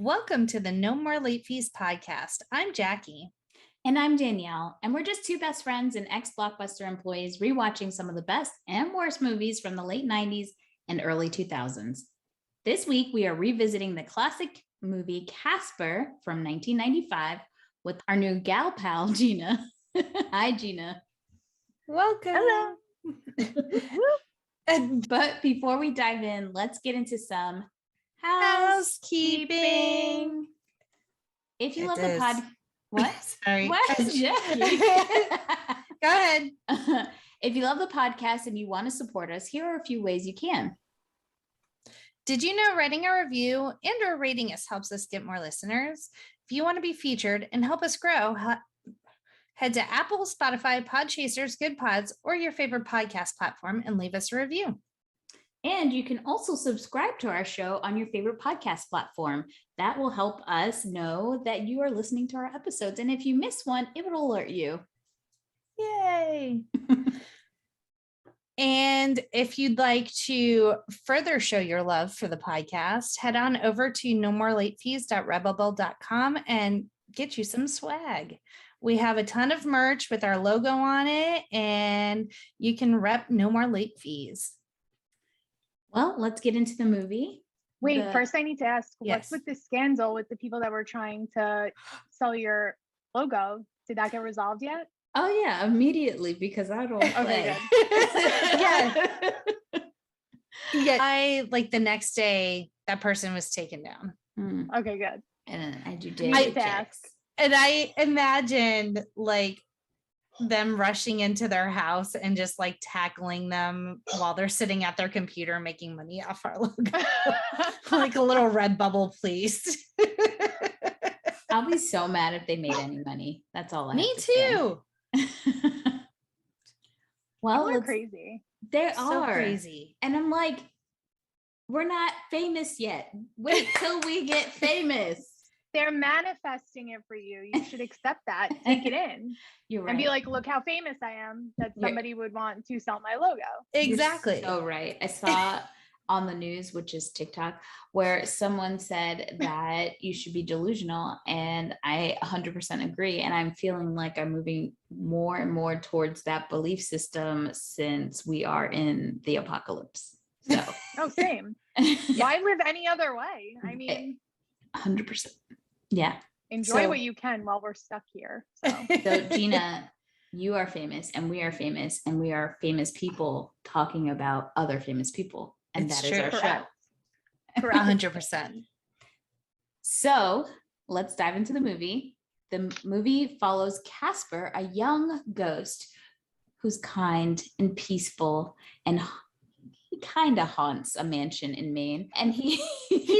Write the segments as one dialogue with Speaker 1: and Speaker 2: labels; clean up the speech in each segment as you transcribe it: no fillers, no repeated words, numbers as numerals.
Speaker 1: Welcome to the No More Late Fees podcast. I'm Jackie.
Speaker 2: And I'm Danielle, and we're just two best friends and ex-Blockbuster employees rewatching some of the best and worst movies from the late 90s and early 2000s. This week, we are revisiting the classic movie Casper from 1995 with our new gal pal, Gina. Hi, Gina.
Speaker 1: Welcome.
Speaker 3: Hello.
Speaker 2: But before we dive in, let's get into some
Speaker 1: housekeeping.
Speaker 2: If you love the pod... What?
Speaker 1: Sorry.
Speaker 2: What? Jackie?
Speaker 1: Go ahead.
Speaker 2: If you love the podcast and you want to support us, here are a few ways you can.
Speaker 1: Did you know writing a review and or rating us helps us get more listeners? If you want to be featured and help us grow, head to Apple, Spotify, Podchasers, Good Pods, or your favorite podcast platform and leave us a review.
Speaker 2: And you can also subscribe to our show on your favorite podcast platform. That will help us know that you are listening to our episodes. And if you miss one, it will alert you.
Speaker 1: Yay. And if you'd like to further show your love for the podcast, head on over to nomorelatefees.redbubble.com and get you some swag. We have a ton of merch with our logo on it, and you can rep No More Late Fees.
Speaker 2: Well, let's get into the movie.
Speaker 3: Wait, first I need to ask,
Speaker 1: Yes.
Speaker 3: what's with the scandal with the people that were trying to sell your logo? Did that get resolved yet?
Speaker 2: Oh, yeah, immediately, because I don't play.
Speaker 1: Yeah. I like the next day that person was taken down.
Speaker 3: Okay, good.
Speaker 2: And I do
Speaker 3: I need to ask.
Speaker 1: And I imagined like them rushing into their house and just like tackling them while they're sitting at their computer making money off our logo. Like a little Redbubble, please.
Speaker 2: I'll be so mad if they made any money. That's all I
Speaker 1: Me
Speaker 2: have to say.
Speaker 1: too.
Speaker 2: Well,
Speaker 3: People are crazy.
Speaker 2: They
Speaker 1: So
Speaker 2: are
Speaker 1: crazy.
Speaker 2: And I'm like, we're not famous yet. Wait till we get famous.
Speaker 3: They're manifesting it for you. You should accept that. Take it in.
Speaker 2: You're right.
Speaker 3: And be like, look how famous I am, that somebody would want to sell my logo.
Speaker 1: Exactly.
Speaker 2: You're so right. I saw on the news, which is TikTok, where someone said that you should be delusional. And I 100% agree. And I'm feeling like I'm moving more and more towards that belief system since we are in the apocalypse. So,
Speaker 3: Oh, same. Why live any other way? I mean,
Speaker 2: 100%. Yeah.
Speaker 3: enjoy
Speaker 2: So-
Speaker 3: what you can while we're stuck here. So
Speaker 2: So Gina, you are famous and we are famous and we are famous people talking about other famous people. And
Speaker 1: It's
Speaker 2: that is
Speaker 1: true.
Speaker 2: our show.
Speaker 3: Correct. Correct.
Speaker 1: 100%.
Speaker 2: So let's dive into the movie. The movie follows Casper, a young ghost who's kind and peaceful, and he kind of haunts a mansion in Maine. And he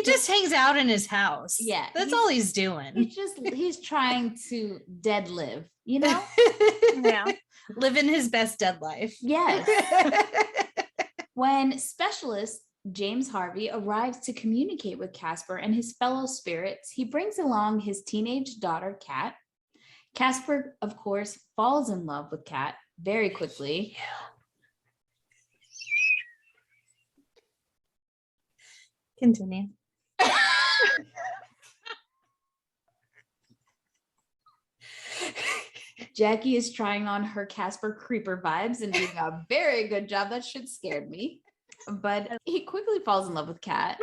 Speaker 1: Just hangs out in his house.
Speaker 2: Yeah,
Speaker 1: That's all he's doing.
Speaker 2: he's trying to dead live, you know?
Speaker 3: Yeah.
Speaker 1: Living his best dead life.
Speaker 2: Yes. When specialist James Harvey arrives to communicate with Casper and his fellow spirits, he brings along his teenage daughter, Cat. Casper, of course, falls in love with Cat very quickly.
Speaker 1: Continue.
Speaker 2: Jackie is trying on her Casper creeper vibes and doing a very good job. That shit scared me. But he quickly falls in love with Cat.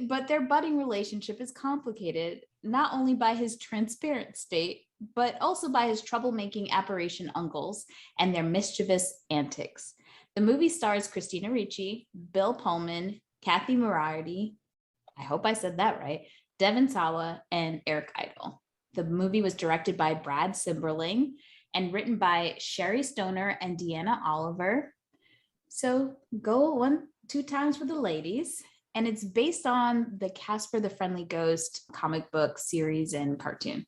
Speaker 2: But their budding relationship is complicated, not only by his transparent state, but also by his troublemaking apparition uncles and their mischievous antics. The movie stars Christina Ricci, Bill Pullman, Cathy Moriarty, I hope I said that right, Devon, Sawa, and Eric Idle. The movie was directed by Brad Sibling and written by Sherry Stoner and Deanna Oliver. So go 2 times for the ladies. And it's based on the Casper the Friendly Ghost comic book series and cartoon.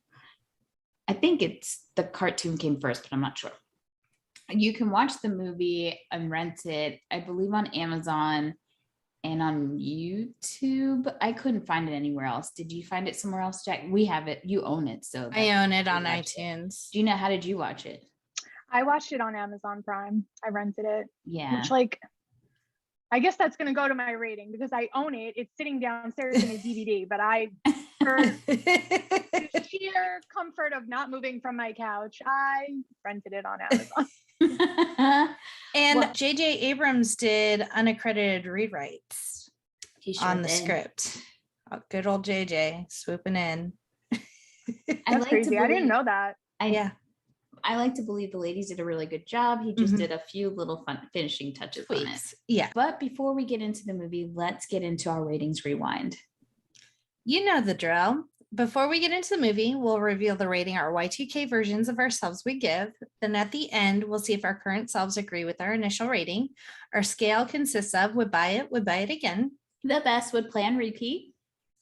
Speaker 2: I think it's the cartoon came first, but I'm not sure. You can watch the movie and rent it, I believe, on Amazon and on YouTube. I couldn't find it anywhere else. Did you find it somewhere else, Jack? We have it. You own it. So
Speaker 1: I own it on
Speaker 2: watched
Speaker 1: iTunes.
Speaker 2: Gina, how did you watch it?
Speaker 3: I watched it on Amazon Prime. I rented it.
Speaker 2: Yeah.
Speaker 3: Which, like, I guess that's going to go to my rating because I own it. It's sitting downstairs in a DVD, but I For the sheer comfort of not moving from my couch, I rented it on Amazon.
Speaker 1: And
Speaker 2: Well-
Speaker 1: J.J. Abrams did unaccredited rewrites on the script. Oh, good old JJ swooping in.
Speaker 3: That's crazy. I didn't know that.
Speaker 2: I like to believe the ladies did a really good job. He just did a few little fun finishing touches on it.
Speaker 1: Yeah.
Speaker 2: But before we get into the movie, let's get into our ratings rewind.
Speaker 1: You know the drill. Before we get into the movie, we'll reveal the rating our Y2K versions of ourselves we give. Then at the end, we'll see if our current selves agree with our initial rating. Our scale consists of would buy it again.
Speaker 2: The best would play on repeat.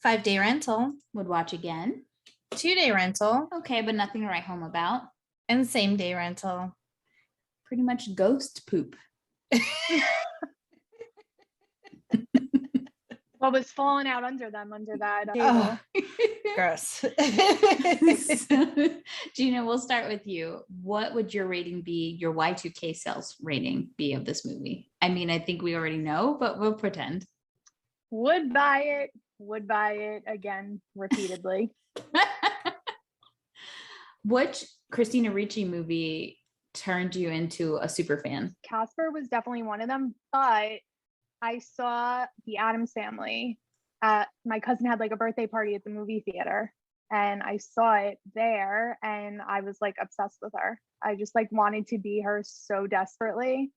Speaker 1: 5-day rental.
Speaker 2: Would watch again.
Speaker 1: 2-day rental.
Speaker 2: Okay, but nothing to write home about.
Speaker 1: And same day rental.
Speaker 2: Pretty much ghost poop.
Speaker 3: What was falling out under that table?
Speaker 1: Oh, gross.
Speaker 2: So, Gina, we'll start with you. What would your rating be, your Y2K sales rating be of this movie? I mean, I think we already know, but we'll pretend.
Speaker 3: Would buy it again repeatedly.
Speaker 2: Which Christina Ricci movie turned you into a super fan?
Speaker 3: Casper was definitely one of them, but I saw The Addams Family. My cousin had like a birthday party at the movie theater, and I saw it there, and I was like obsessed with her. I just like wanted to be her so desperately.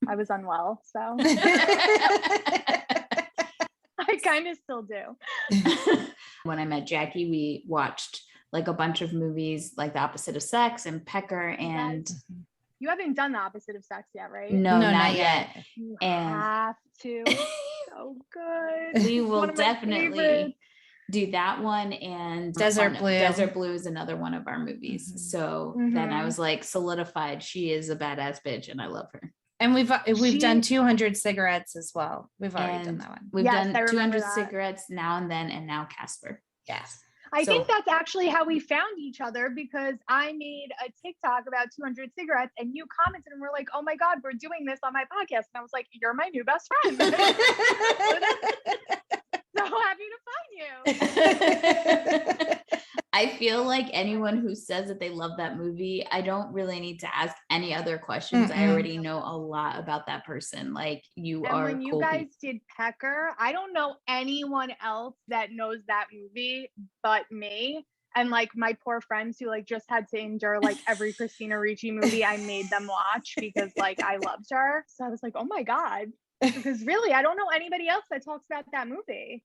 Speaker 3: I was unwell, so I kind of still do.
Speaker 2: When I met Jackie, we watched like a bunch of movies like The Opposite of Sex and Pecker, and
Speaker 3: you haven't done The Opposite of Sex yet, right?
Speaker 2: no, not yet.
Speaker 3: You
Speaker 2: And
Speaker 3: have to. So good.
Speaker 2: We will
Speaker 3: One of my
Speaker 2: definitely
Speaker 3: favorites.
Speaker 2: do that one, and
Speaker 1: Desert Blue.
Speaker 2: Desert Blue is another one of our movies. So then I was like solidified. She is a badass bitch, and I love her.
Speaker 1: And we've done 200 cigarettes as well. We've already done that one.
Speaker 2: We've
Speaker 3: Yes,
Speaker 2: done
Speaker 3: I remember
Speaker 2: 200
Speaker 3: that.
Speaker 2: cigarettes now and then, and now Casper.
Speaker 1: Yes.
Speaker 3: I
Speaker 2: So-
Speaker 3: think that's actually how we found each other, because I made a TikTok about 200 cigarettes and you commented and were like, oh my God, we're doing this on my podcast. And I was like, you're my new best friend. So happy to find you.
Speaker 2: I feel like anyone who says that they love that movie, I don't really need to ask any other questions. I already know a lot about that person. Like you
Speaker 3: And
Speaker 2: are
Speaker 3: when you
Speaker 2: cool
Speaker 3: guys
Speaker 2: people.
Speaker 3: did Pecker, I don't know anyone else that knows that movie but me. And like my poor friends who like just had to endure like every Christina Ricci movie I made them watch because like I loved her. So I was like, oh my God. Because really, I don't know anybody else that talks about that movie.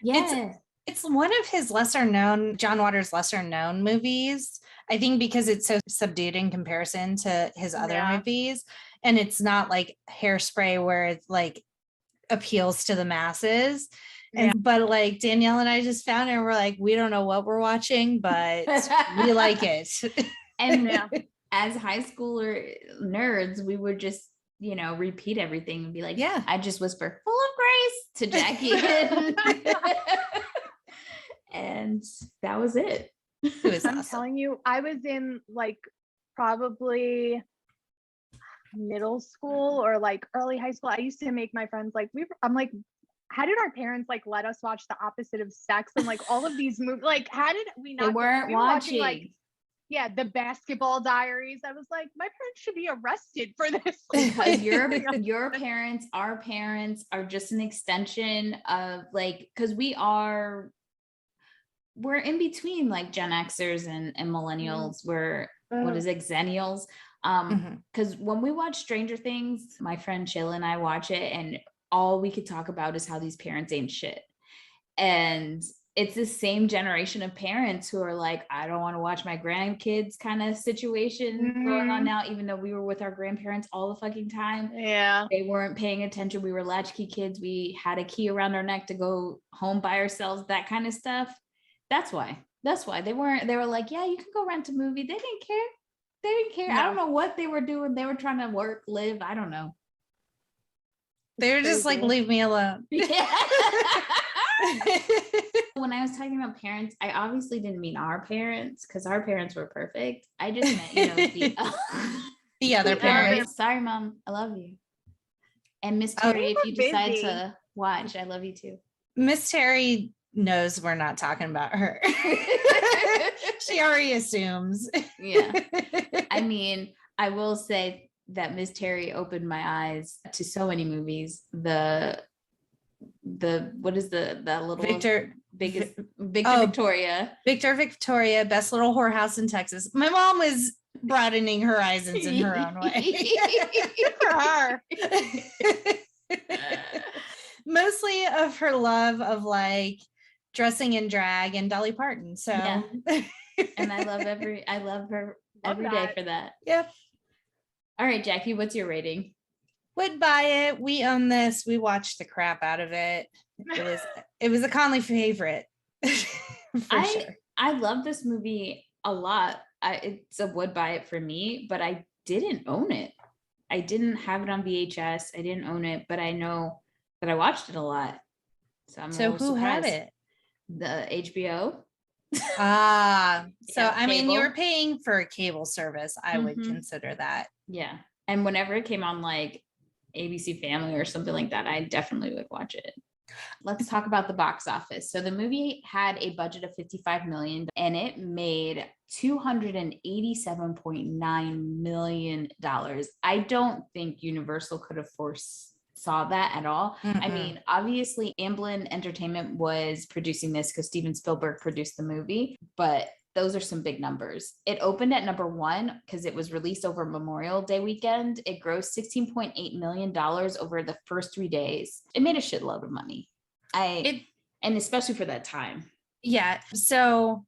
Speaker 2: Yeah.
Speaker 1: It's one of his lesser known, John Waters' lesser known movies. I think because it's so subdued in comparison to his other movies. And it's not like Hairspray where it like appeals to the masses. But like Danielle and I just found it and we're like, we don't know what we're watching, but we like it.
Speaker 2: And as high schooler nerds, we would just, you know, repeat everything and be like,
Speaker 1: Yeah.
Speaker 2: I just whisper full of grace to Jackie. And that was it.
Speaker 1: It was
Speaker 3: I'm
Speaker 1: awesome.
Speaker 3: telling you, I was in like probably middle school or like early high school. I used to make my friends like, I'm like, how did our parents like let us watch The Opposite of Sex and like all of these movies? Like, how did we not?
Speaker 2: They weren't
Speaker 3: we were
Speaker 2: watching.
Speaker 3: like, The Basketball Diaries. I was like, my parents should be arrested for this.
Speaker 2: Because your parents, our parents are just an extension of like, because we're in between like Gen Xers and millennials. We're what is it, Xennials? Because when we watch Stranger Things, my friend Shayla and I watch it, and all we could talk about is how these parents ain't shit. And it's the same generation of parents who are like, I don't want to watch my grandkids kind of situation going on now, even though we were with our grandparents all the fucking time.
Speaker 3: Yeah.
Speaker 2: They weren't paying attention. We were latchkey kids. We had a key around our neck to go home by ourselves, that kind of stuff. That's why they were like, yeah, you can go rent a movie. They didn't care.
Speaker 3: No.
Speaker 2: I don't know what they were doing. They were trying to work, live. I don't know.
Speaker 1: They were just like, leave me alone.
Speaker 2: Yeah. When I was talking about parents, I obviously didn't mean our parents because our parents were perfect. I just meant, you know,
Speaker 1: the other parents.
Speaker 2: Sorry, Mom. I love you. And Miss Terry, if you decide to watch, I love you too.
Speaker 1: Miss Terry knows we're not talking about her. She already assumes.
Speaker 2: Yeah. I mean, I will say that Miss Terry opened my eyes to so many movies. What is the little
Speaker 1: Victor
Speaker 2: Victoria.
Speaker 1: Victor Victoria, best little whorehouse in Texas. My mom was broadening horizons in her own way.
Speaker 3: For her.
Speaker 1: Mostly of her love of like dressing in drag and Dolly Parton. So
Speaker 2: yeah. And I love her every day for that.
Speaker 1: Yep.
Speaker 2: All right, Jackie, what's your rating?
Speaker 1: Would buy it. We own this. We watched the crap out of it. It was a Conley favorite. For sure.
Speaker 2: I love this movie a lot. It's a would buy it for me, but I didn't own it. I didn't have it on VHS. I didn't own it, but I know that I watched it a lot. So I'm
Speaker 1: so who
Speaker 2: surprised.
Speaker 1: had it?
Speaker 2: The HBO.
Speaker 1: So
Speaker 2: Yeah,
Speaker 1: I mean, you
Speaker 2: cable.
Speaker 1: were paying for a cable service. I would consider that.
Speaker 2: Yeah. And whenever it came on like ABC Family or something like that, I definitely would watch it. Let's talk about the box office. So the movie had a budget of $55 million and it made $287.9 million. I don't think Universal could have foresaw that at all. I mean, obviously Amblin Entertainment was producing this because Steven Spielberg produced the movie, but those are some big numbers. It opened at number 1 because it was released over Memorial Day weekend. It grossed $16.8 million over the first 3 days. It made a shitload of money. And especially for that time.
Speaker 1: Yeah. So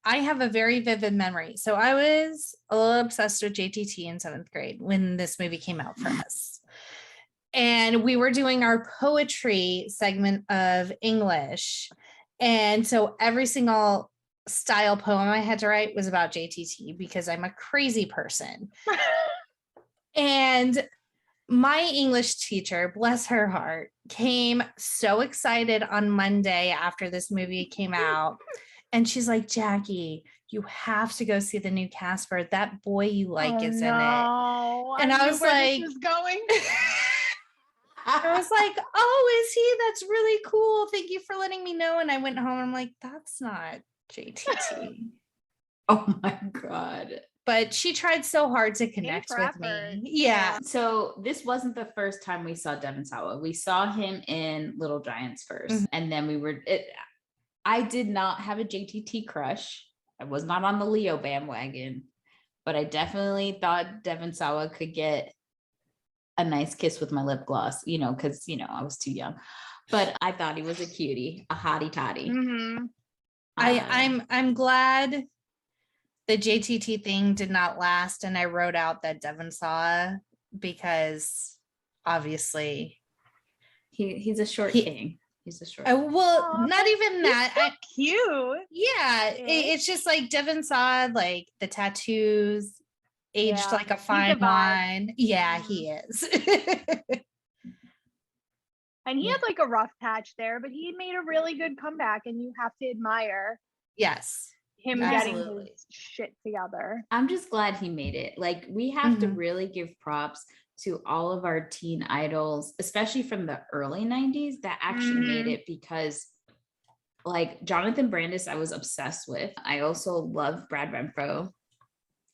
Speaker 1: I have a very vivid memory. So I was a little obsessed with JTT in 7th grade when this movie came out for us. And we were doing our poetry segment of English. And so every single style poem I had to write was about JTT because I'm a crazy person. And my English teacher, bless her heart, came so excited on Monday after this movie came out. And she's like, Jackie, you have to go see the new Casper. That boy you like is in it. And I was like,
Speaker 3: this is going.
Speaker 1: I was like, oh, is he? That's really cool. Thank you for letting me know. And I went home and I'm like, that's not JTT.
Speaker 2: Oh my God.
Speaker 1: But she tried so hard to connect with me. Yeah.
Speaker 2: So this wasn't the first time we saw Devon Sawa. We saw him in Little Giants first. And then I did not have a JTT crush. I was not on the Leo bandwagon, but I definitely thought Devon Sawa could get a nice kiss with my lip gloss, because, I was too young, but I thought he was a cutie, a hottie toddy.
Speaker 1: I'm glad the JTT thing did not last. And I wrote out that Devon Sawa because obviously
Speaker 2: he's a short king. He's a short.
Speaker 1: Well, not even that.
Speaker 3: Cute.
Speaker 1: Yeah. It's just like Devon Sawa, like the tattoos, aged like a fine wine. Yeah, he is.
Speaker 3: And he had like a rough patch there, but he made a really good comeback, and you have to admire him getting his shit together.
Speaker 2: I'm just glad he made it. Like, we have to really give props to all of our teen idols, especially from the early 90s, that actually made it, because like Jonathan Brandis, I was obsessed with. I also love Brad Renfro.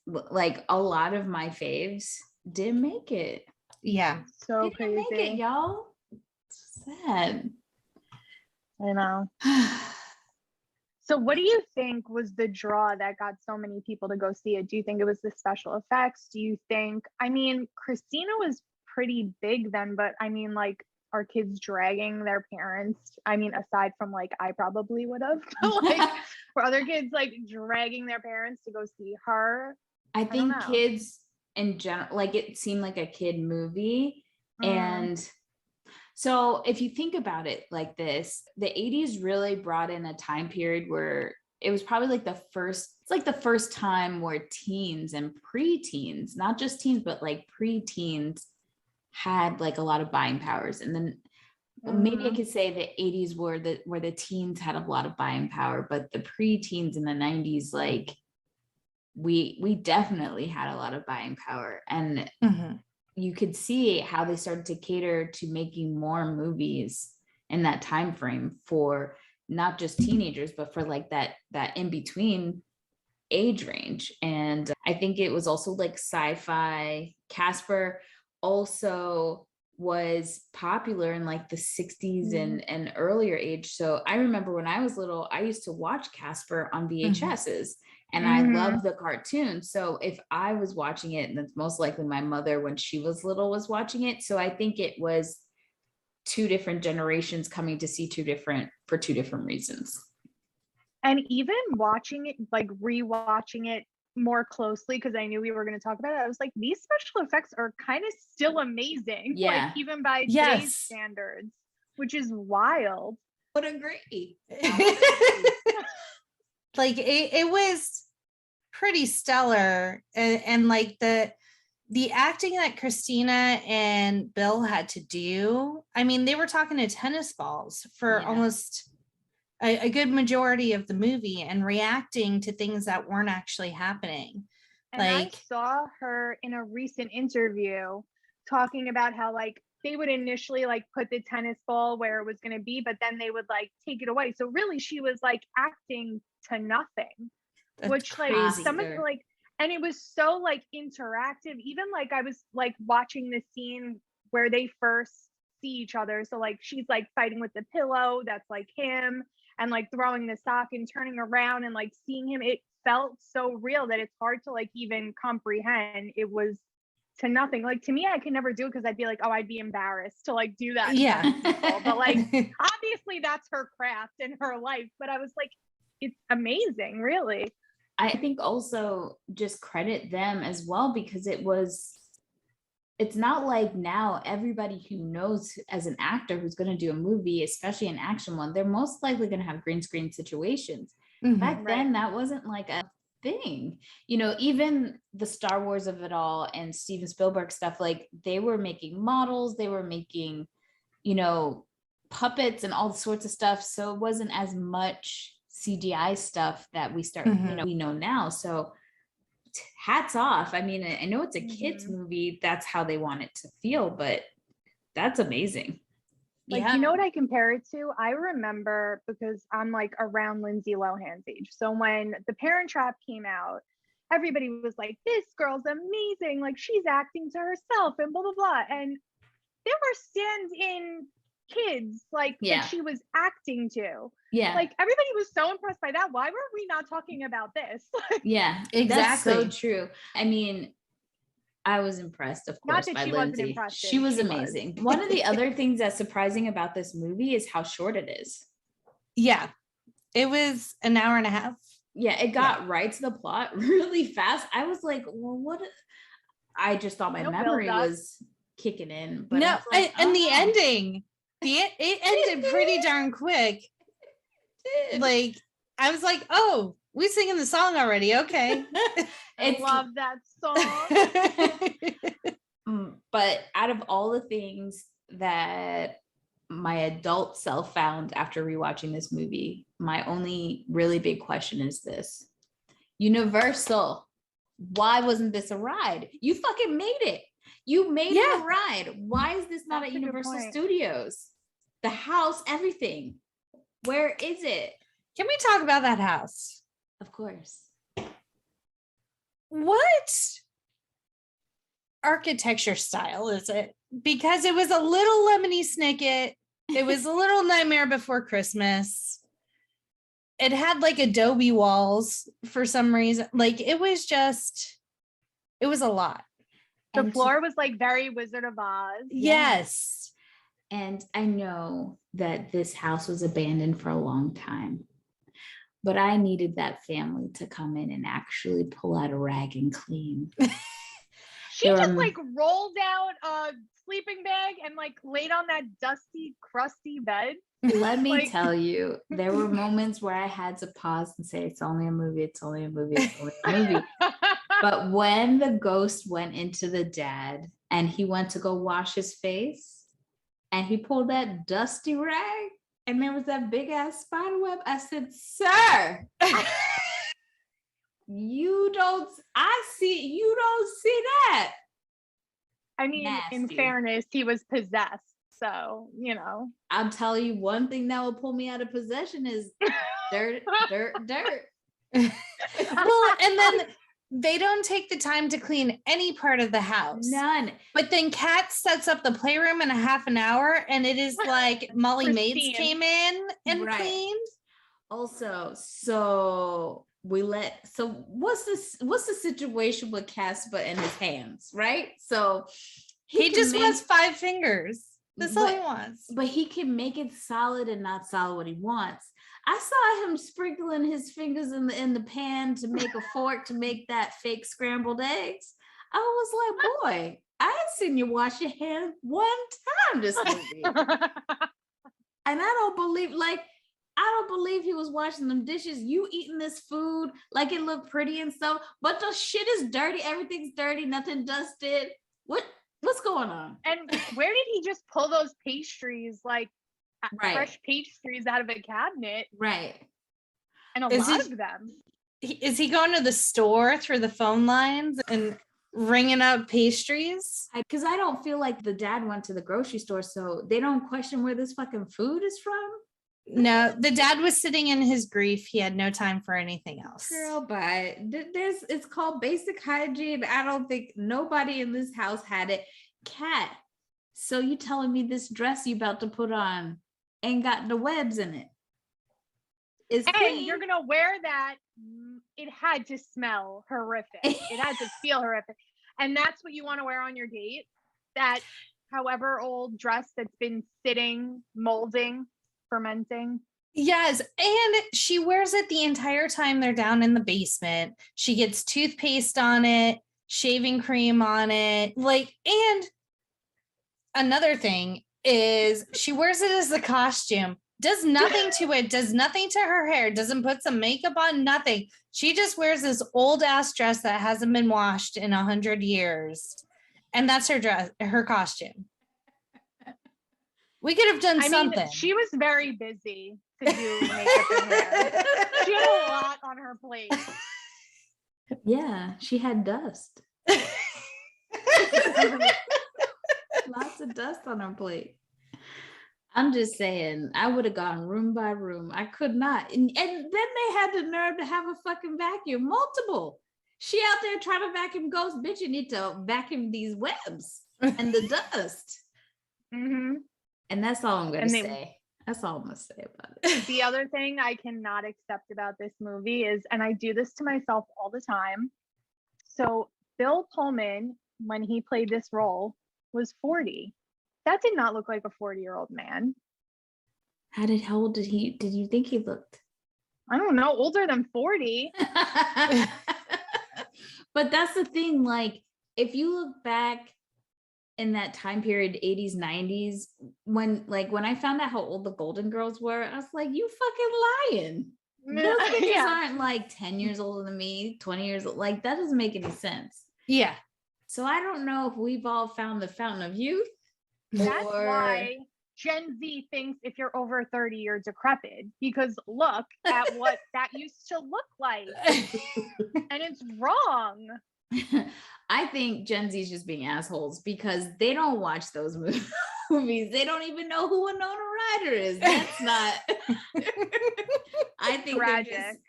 Speaker 2: Like, a lot of my faves didn't make it.
Speaker 1: Yeah.
Speaker 3: So
Speaker 2: they
Speaker 3: crazy.
Speaker 2: didn't make it, y'all. It's sad.
Speaker 3: I know. So what do you think was the draw that got so many people to go see it? Do you think it was the special effects? Do you think, Christina was pretty big then, but like, are kids dragging their parents? Aside from like, I probably would have, like, were other kids like dragging their parents to go see her?
Speaker 2: I think kids in general, like, it seemed like a kid movie. And so if you think about it like this, the 80s really brought in a time period where it was probably like the first time where teens and preteens, not just teens, but like preteens, had like a lot of buying powers. And then maybe I could say the 80s were where the teens had a lot of buying power, but the preteens in the 90s, like, we definitely had a lot of buying power. And you could see how they started to cater to making more movies in that time frame for not just teenagers, but for like that in between age range. And I think it was also like sci-fi. Casper also was popular in like the 60s and earlier age. So I remember when I was little, I used to watch Casper on VHSs and I loved the cartoon. So if I was watching it, then most likely my mother, when she was little, was watching it. So I think it was two different generations coming to see for two different reasons.
Speaker 3: And even watching it, like rewatching it more closely, because I knew we were going to talk about it, I was like, these special effects are kind of still amazing.
Speaker 2: Yeah.
Speaker 3: Like even by today's standards, which is wild.
Speaker 2: Would agree.
Speaker 1: Like it was pretty stellar. And like the acting that Christina and Bill had to do, I mean, they were talking to tennis balls for almost a good majority of the movie and reacting to things that weren't actually happening.
Speaker 3: And like, I saw her in a recent interview talking about how like they would initially like put the tennis ball where it was going to be, but then they would like take it away. So really she was like acting to nothing. That's which crazy. Like some of the like, and it was so like interactive. Even like I was like watching the scene where they first see each other. So like she's like fighting with the pillow, that's like him, and like throwing the sock and turning around and like seeing him. It felt so real that it's hard to like even comprehend. It was to nothing. Like to me, I could never do it because I'd be like, oh, I'd be embarrassed to like do that.
Speaker 1: Yeah.
Speaker 3: But like obviously that's her craft and her life. But I was like, it's amazing, really.
Speaker 2: I think also just credit them as well, because it's not like now everybody who knows as an actor who's going to do a movie, especially an action one, they're most likely going to have green screen situations. Back then, that wasn't like a thing. You know, even the Star Wars of it all and Steven Spielberg stuff, like they were making models, they were making, you know, puppets and all sorts of stuff. So it wasn't as much CGI stuff that we start, you know, we know now. So hats off. I mean, I know it's a kids movie. That's how they want it to feel, but that's amazing.
Speaker 3: Like, you know what I compare it to? I remember, because I'm like around Lindsay Lohan's age. So when The Parent Trap came out, everybody was like, this girl's amazing. Like she's acting to herself and blah, blah, blah. And there were stand-in kids like that she was acting to. Yeah. Like everybody was so impressed by that. Why were we not talking about this?
Speaker 2: Yeah, exactly. That's so true. I mean, I was impressed, of course, by Lindsay. She was amazing. One of the other things that's surprising about this movie is how short it is.
Speaker 1: Yeah. It was an hour and a half.
Speaker 2: Yeah, it got right to the plot really fast. I was like, well, what? I just thought my memory was kicking in. But
Speaker 1: no,
Speaker 2: like,
Speaker 1: and the ending, it ended pretty darn quick. Like, I was like, oh, we singing the song already. Okay.
Speaker 3: I love that
Speaker 2: song. But out of all the things that my adult self found after rewatching this movie, my only really big question is this: Universal, why wasn't this a ride? You fucking made it. You made it a ride. Why is this not at Universal Studios? The house, everything. Where is it?
Speaker 1: Can we talk about that house?
Speaker 2: Of course.
Speaker 1: What architecture style is it? Because it was a little Lemony Snicket. It was a little Nightmare Before Christmas. It had like adobe walls for some reason. Like it was a lot.
Speaker 3: The floor was like very Wizard of Oz.
Speaker 1: Yes.
Speaker 2: And I know that this house was abandoned for a long time, but I needed that family to come in and actually pull out a rag and clean.
Speaker 3: She just like rolled out a sleeping bag and like laid on that dusty, crusty bed.
Speaker 2: Let me tell you, there were moments where I had to pause and say, it's only a movie, it's only a movie, it's only a movie. But when the ghost went into the dad and he went to go wash his face and he pulled that dusty rag and there was that big ass spider web, I said, sir, you don't see that.
Speaker 3: I mean, nasty. In fairness, he was possessed. So, you know.
Speaker 2: I'll tell you one thing that will pull me out of possession is dirt.
Speaker 1: Well, and then they don't take the time to clean any part of the house.
Speaker 2: None.
Speaker 1: But then Kat sets up the playroom in a half an hour, and it is like Molly Maids came in and cleaned.
Speaker 2: Also, so what's the situation with Casper and his hands, right? So
Speaker 1: he just wants 5 fingers. That's all he wants.
Speaker 2: But he can make it solid and not solid what he wants. I saw him sprinkling his fingers in the pan to make a fork to make that fake scrambled eggs. I was like, boy, I ain't seen you wash your hands one time this movie. And I don't believe he was washing them dishes. You eating this food like it looked pretty and stuff, but the shit is dirty. Everything's dirty, nothing dusted. What's going on?
Speaker 3: And where did he just pull those pastries, like fresh pastries out of a cabinet?
Speaker 2: Right.
Speaker 3: And lot of them.
Speaker 1: Is he going to the store through the phone lines and ringing up pastries?
Speaker 2: Because I don't feel like the dad went to the grocery store, so they don't question where this fucking food is from.
Speaker 1: No, the dad was sitting in his grief. He had no time for anything else.
Speaker 2: Girl, but it's called basic hygiene. I don't think nobody in this house had it. Kat, so you telling me this dress you about to put on ain't got the webs in it?
Speaker 3: And clean. You're gonna wear that. It had to smell horrific. It had to feel horrific. And that's what you want to wear on your date? That however old dress that's been sitting, molding, fermenting.
Speaker 1: Yes, and she wears it the entire time they're down in the basement. She gets toothpaste on it, shaving cream on it. And another thing is she wears it as a costume, does nothing to it, does nothing to her hair, doesn't put some makeup on, nothing. She just wears this old ass dress that hasn't been washed in 100 years. And that's her dress, her costume. We could have done something.
Speaker 3: She was very busy to do makeup and hair. She had a lot on her plate.
Speaker 2: Yeah, she had dust. Lots of dust on her plate. I'm just saying, I would have gone room by room. I could not. And then they had the nerve to have a fucking vacuum, multiple. She out there trying to vacuum ghosts. Bitch, you need to vacuum these webs and the dust.
Speaker 3: Mm-hmm.
Speaker 2: And that's all I'm going to say. That's all I'm going to say about it.
Speaker 3: The other thing I cannot accept about this movie is, and I do this to myself all the time. So Bill Pullman, when he played this role, was 40. That did not look like a 40-year-old man.
Speaker 2: How old did you think he looked?
Speaker 3: I don't know, older than 40.
Speaker 2: But that's the thing, like, if you look back in that time period, 80s, 90s, when I found out how old the Golden Girls were, I was like, you fucking lying. Those bitches aren't like 10 years older than me, 20 years old. Like, that doesn't make any sense.
Speaker 1: Yeah.
Speaker 2: So I don't know if we've all found the fountain of youth.
Speaker 3: That's why Gen Z thinks if you're over 30, you're decrepit, because look at what that used to look like. And it's wrong.
Speaker 2: I think Gen Z is just being assholes because they don't watch those movies. They don't even know who Winona Ryder is. That's not. I think
Speaker 3: tragic.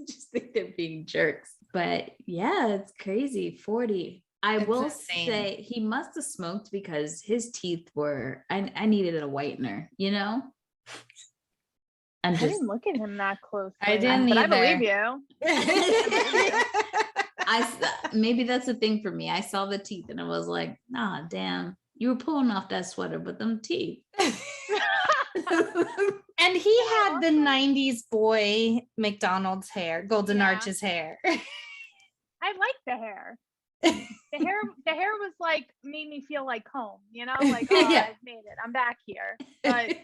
Speaker 2: Just think they're being jerks. But yeah, it's crazy. 40. I will say he must have smoked because his teeth were. I needed a whitener. You know.
Speaker 3: I didn't look at him that closely.
Speaker 1: I didn't,
Speaker 3: but
Speaker 1: either.
Speaker 3: I believe you.
Speaker 2: Maybe that's the thing for me. I saw the teeth and I was like, nah, damn, you were pulling off that sweater, but them teeth.
Speaker 1: And he had the 90s boy McDonald's hair, Golden Arches hair.
Speaker 3: I like the hair. The hair was like, made me feel like home, you know, like, oh, I've made it. I'm back here. But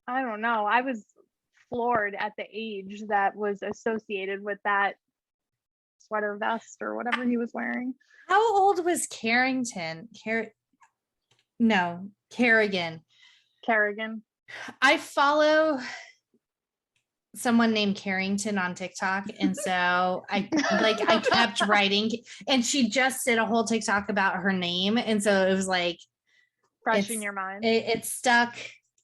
Speaker 3: I don't know. I was floored at the age that was associated with that sweater vest or whatever he was wearing.
Speaker 1: How old was Carrington? Kerrigan. I follow someone named Carrington on TikTok, and so I kept writing, and she just did a whole TikTok about her name, and so it was like
Speaker 3: fresh in your mind.
Speaker 1: It's stuck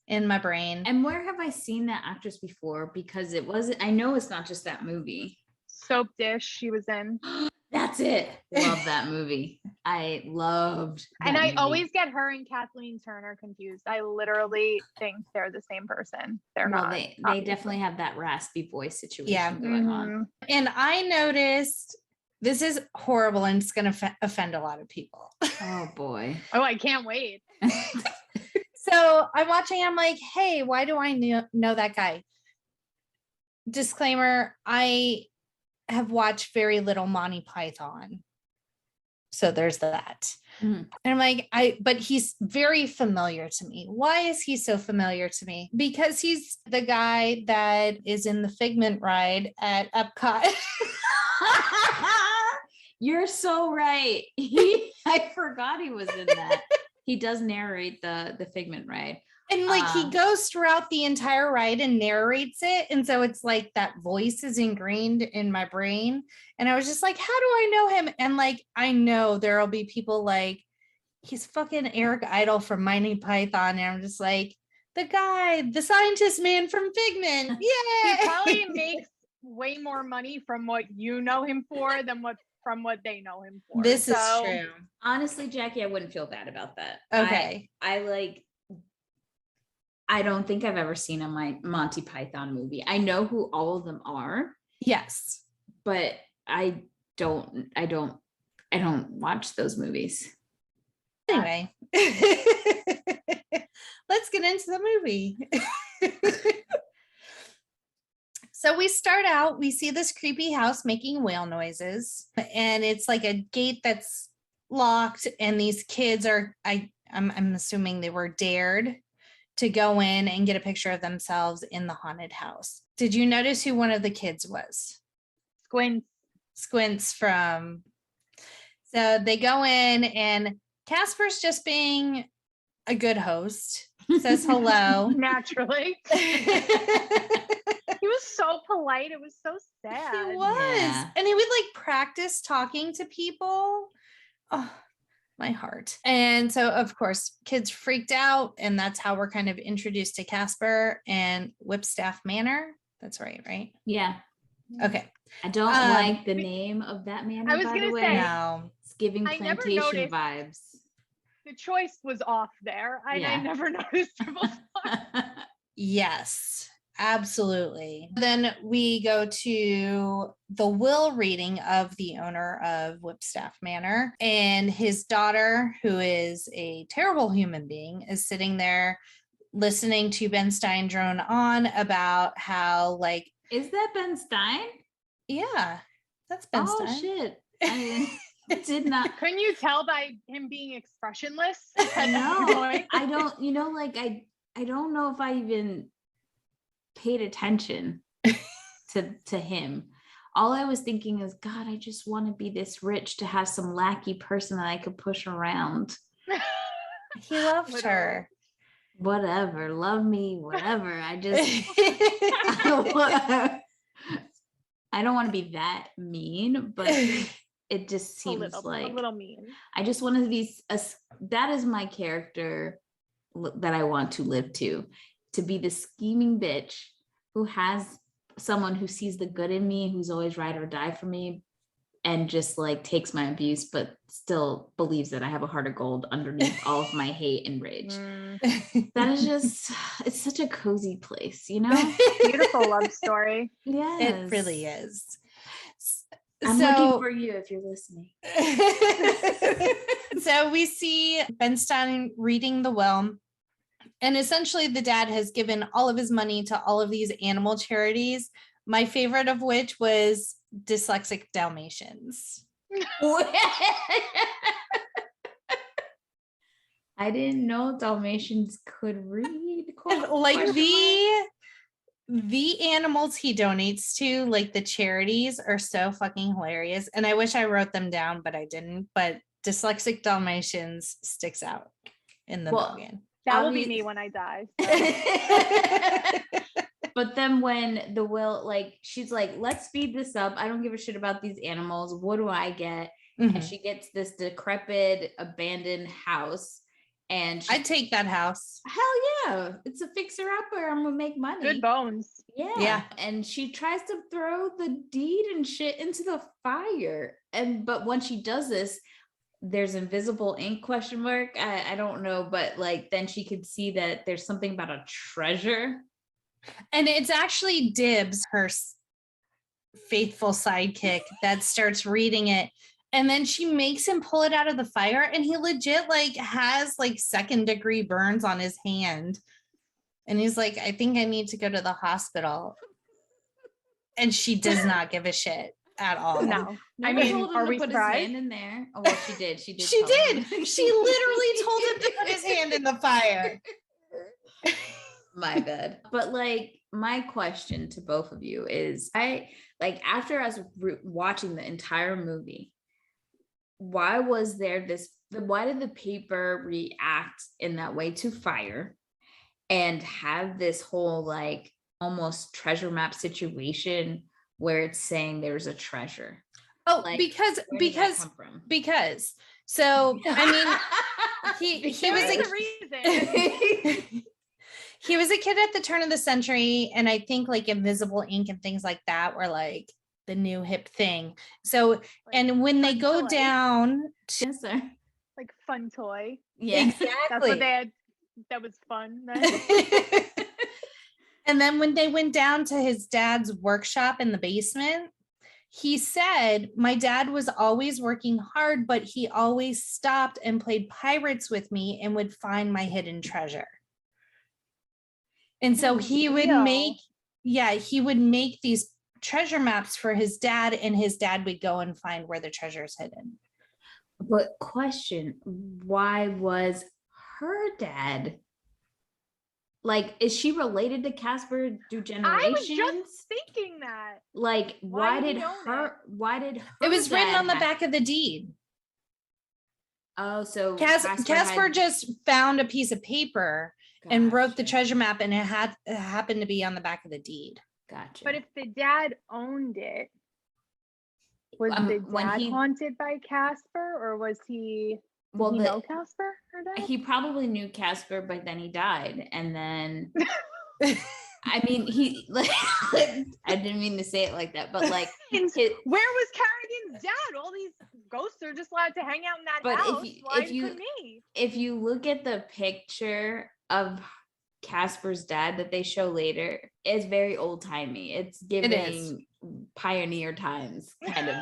Speaker 1: in my brain.
Speaker 2: And where have I seen that actress before? Because I know it's not just that movie.
Speaker 3: Soap Dish she was in.
Speaker 2: That's it. Love that movie. I loved that
Speaker 3: And I
Speaker 2: movie.
Speaker 3: always get her and Kathleen Turner confused. I literally think they're the same person. They're not.
Speaker 2: They
Speaker 3: obviously.
Speaker 2: definitely have that raspy voice situation going on.
Speaker 1: And I noticed, this is horrible and it's going to offend a lot of people.
Speaker 2: Oh boy.
Speaker 3: Oh, I can't wait.
Speaker 1: So I'm watching, I'm like, hey, why do I know that guy? Disclaimer, I have watched very little Monty Python. So there's that. And I'm like, but he's very familiar to me. Why is he so familiar to me? Because he's the guy that is in the Figment ride at Epcot.
Speaker 2: You're so right. I forgot he was in that. He does narrate the Figment ride.
Speaker 1: And like he goes throughout the entire ride and narrates it. And so it's like that voice is ingrained in my brain. And I was just like, how do I know him? And like, I know there'll be people like, he's fucking Eric Idle from Monty Python. And I'm just like, the guy, the scientist man from Figment. Yeah.
Speaker 3: He probably makes way more money from what you know him for than from what they know him for.
Speaker 1: This is true.
Speaker 2: Honestly, Jackie, I wouldn't feel bad about that.
Speaker 1: Okay.
Speaker 2: I don't think I've ever seen a Monty Python movie. I know who all of them are.
Speaker 1: Yes.
Speaker 2: But I don't watch those movies.
Speaker 1: Anyway, let's get into the movie. So we start out, we see this creepy house making whale noises, and it's like a gate that's locked, and these kids are, I'm assuming they were dared to go in and get a picture of themselves in the haunted house. Did you notice who one of the kids was? Squints from. So they go in, and Casper's just being a good host, says hello.
Speaker 3: Naturally. He was so polite. It was so sad.
Speaker 1: He was. Yeah. And he would like practice talking to people. Oh, my heart. And so, of course, kids freaked out. And that's how we're kind of introduced to Casper and Whipstaff Manor. That's right?
Speaker 2: Yeah.
Speaker 1: Okay.
Speaker 2: I don't like the name of that manor.
Speaker 3: I was going to say,
Speaker 1: no.
Speaker 2: It's giving plantation vibes.
Speaker 3: The choice was off there. I never noticed it before.
Speaker 1: Yes. Absolutely. Then we go to the will reading of the owner of Whipstaff Manor, and his daughter, who is a terrible human being, is sitting there listening to Ben Stein drone on about how like,
Speaker 2: is that Ben Stein?
Speaker 1: Yeah, that's Ben Stein.
Speaker 2: Oh shit. I did not.
Speaker 3: Couldn't you tell by him being expressionless?
Speaker 2: No, I don't, I don't know if I even paid attention to him. All I was thinking is, God, I just want to be this rich to have some lackey person that I could push around.
Speaker 1: He loved her.
Speaker 2: Whatever, love me, whatever. I just I don't want to be that mean, but it just seems like
Speaker 3: a little mean.
Speaker 2: I just want to be that is my character that I want to live to be the scheming bitch who has someone who sees the good in me, who's always ride or die for me, and just like takes my abuse, but still believes that I have a heart of gold underneath all of my hate and rage. That is just, it's such a cozy place,
Speaker 3: Beautiful love story.
Speaker 2: Yes.
Speaker 1: It really is.
Speaker 2: I'm looking for you if you're listening.
Speaker 1: So we see Ben Stein reading the will. And essentially the dad has given all of his money to all of these animal charities, my favorite of which was Dyslexic Dalmatians.
Speaker 2: I didn't know Dalmatians could read.
Speaker 1: Like the animals he donates to, like the charities, are so fucking hilarious. And I wish I wrote them down, but I didn't. But Dyslexic Dalmatians sticks out in the noggin.
Speaker 3: That will be me when I die. So.
Speaker 2: But then when the will, like, she's like, let's speed this up. I don't give a shit about these animals. What do I get? Mm-hmm. And she gets this decrepit, abandoned house. And
Speaker 1: I'd take that house.
Speaker 2: hell yeah, it's a fixer-upper. I'm gonna make money.
Speaker 3: Good bones.
Speaker 2: Yeah. And she tries to throw the deed and shit into the fire. But when she does this, there's invisible ink ? I don't know, but like then she could see that there's something about a treasure.
Speaker 1: And it's actually Dibs, her faithful sidekick, that starts reading it. And then she makes him pull it out of the fire, and he legit like has like 2nd-degree burns on his hand. And he's like, I think I need to go to the hospital. And she does not give a shit at all.
Speaker 3: No. I mean, are we
Speaker 2: put
Speaker 3: surprised?
Speaker 2: his hand in there? Oh, well, she did. She did.
Speaker 1: She did. She literally told him to put his hand in the fire.
Speaker 2: My bad. But like, my question to both of you is, after I was watching the entire movie, why did the paper react in that way to fire and have this whole like almost treasure map situation where it's saying there's a treasure?
Speaker 1: Oh,
Speaker 2: Like,
Speaker 1: because so I mean he was
Speaker 3: There's a reason.
Speaker 1: he was a kid at the turn of the century, and I think like invisible ink and things like that were like the new hip thing. So, and when they go down to,
Speaker 2: Yes, sir.
Speaker 3: Like fun toy.
Speaker 2: Yeah.
Speaker 3: That's
Speaker 1: exactly.
Speaker 3: what they had. That was fun.
Speaker 1: And then when they went down to his dad's workshop in the basement, he said, my dad was always working hard, but he always stopped and played pirates with me and would find my hidden treasure. And so he would make these treasure maps for his dad, and his dad would go and find where the treasure is hidden.
Speaker 2: But question, why was her dad, like, is she related to Casper through generations?
Speaker 3: I was just thinking that.
Speaker 2: Like, why did her
Speaker 1: It was written
Speaker 2: dad
Speaker 1: on the back of the deed.
Speaker 2: Oh, so
Speaker 1: Casper just found a piece of paper and wrote the treasure map, and it happened to be on the back of the deed.
Speaker 2: Gotcha.
Speaker 3: But if the dad owned it, was the dad haunted by Casper, or was he? Did he know Casper, her dad?
Speaker 2: He probably knew Casper, but then he died, and then I mean, I didn't mean to say it like that, but like,
Speaker 3: where was Carrigan's dad? All these ghosts are just allowed to hang out in that house. Why couldn't he?
Speaker 2: If you look at the picture of Casper's dad that they show later, it's very old timey. It's giving pioneer times kind of.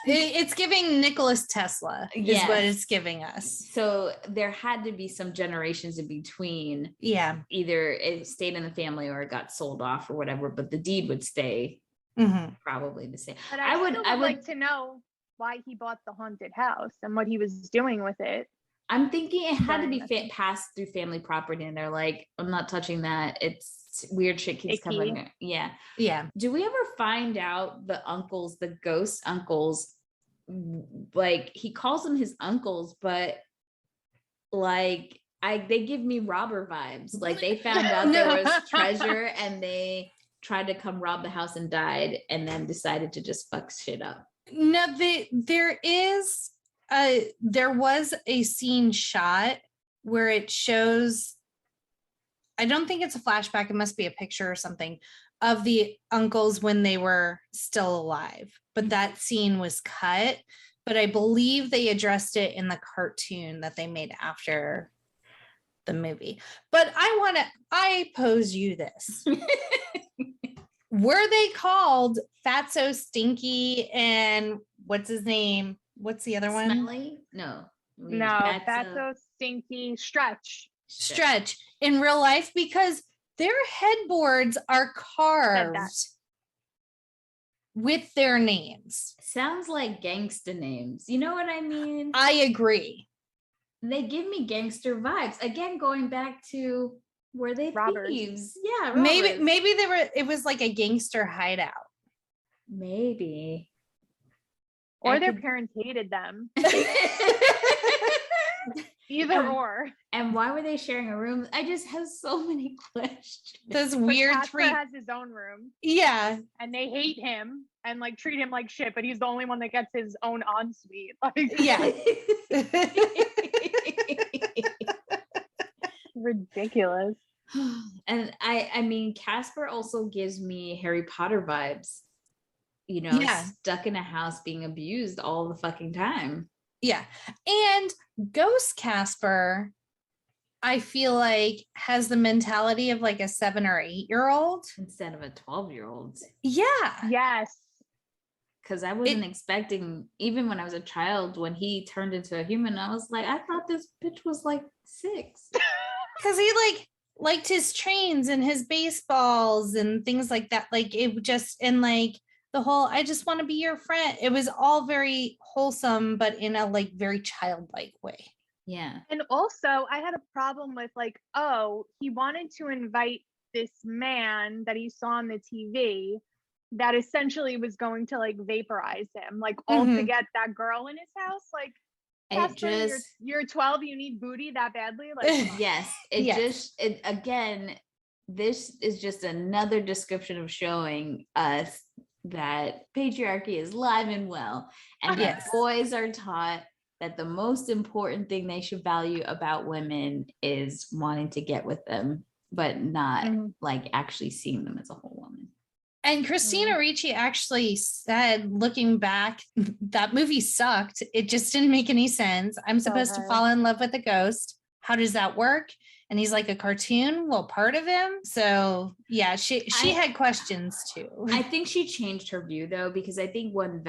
Speaker 1: It's giving Nicholas Tesla is what it's giving us.
Speaker 2: So there had to be some generations in between.
Speaker 1: Yeah.
Speaker 2: Either it stayed in the family or it got sold off or whatever, but the deed would stay probably the same.
Speaker 3: But I would like to know why he bought the haunted house and what he was doing with it.
Speaker 2: I'm thinking it had to be passed through family property, and they're like, I'm not touching that. It's weird shit keeps coming. Yeah.
Speaker 1: Yeah.
Speaker 2: Do we ever find out the ghost uncles, like he calls them his uncles, but like they give me robber vibes. Like they found out there was treasure and they tried to come rob the house and died, and then decided to just fuck shit up.
Speaker 1: No, there was a scene shot where it shows, I don't think it's a flashback, it must be a picture or something, of the uncles when they were still alive. But that scene was cut, but I believe they addressed it in the cartoon that they made after the movie. But I pose you this. Were they called Fatso Stinky and what's his name? What's the other one?
Speaker 2: Smelly? No,
Speaker 3: Fatso Stinky Stretch
Speaker 1: in real life, because their headboards are carved with their names.
Speaker 2: Sounds like gangster names. You know what I mean?
Speaker 1: I agree.
Speaker 2: They give me gangster vibes. Again, going back to, were they
Speaker 3: robbers?
Speaker 2: Thieves? Yeah, robbers.
Speaker 1: Maybe it was like a gangster hideout.
Speaker 2: Maybe.
Speaker 3: Or their parents hated them. Either or.
Speaker 2: And why were they sharing a room? I just have so many questions.
Speaker 1: This weird
Speaker 3: Casper has his own room.
Speaker 1: Yeah.
Speaker 3: And they hate him and like treat him like shit, but he's the only one that gets his own ensuite. Like,
Speaker 1: yeah.
Speaker 3: Ridiculous.
Speaker 2: And I mean, Casper also gives me Harry Potter vibes, stuck in a house being abused all the fucking time.
Speaker 1: Yeah. And Ghost Casper, I feel like, has the mentality of like a 7 or 8-year-old
Speaker 2: instead of a 12-year-old.
Speaker 1: Yeah.
Speaker 3: Yes.
Speaker 2: Because I wasn't expecting, even when I was a child, when he turned into a human, I was like, I thought this bitch was like 6.
Speaker 1: Because he liked his trains and his baseballs and things like that. Like it just, and like the whole, I just want to be your friend. It was all very wholesome, but in a like very childlike way.
Speaker 2: Yeah.
Speaker 3: And also I had a problem with like, oh, he wanted to invite this man that he saw on the TV that essentially was going to like vaporize him, like all to get that girl in his house. Like, Casper, you're 12, you need booty that badly? Like,
Speaker 2: yes. Again, this is just another description of showing us that patriarchy is live and well, and that boys are taught that the most important thing they should value about women is wanting to get with them, but not like actually seeing them as a whole woman.
Speaker 1: And Christina Ricci actually said, looking back, that movie sucked. It just didn't make any sense. I'm supposed to fall in love with a ghost. How does that work? And he's like a cartoon, well, part of him. So yeah, she had questions too.
Speaker 2: I think she changed her view though, because I think when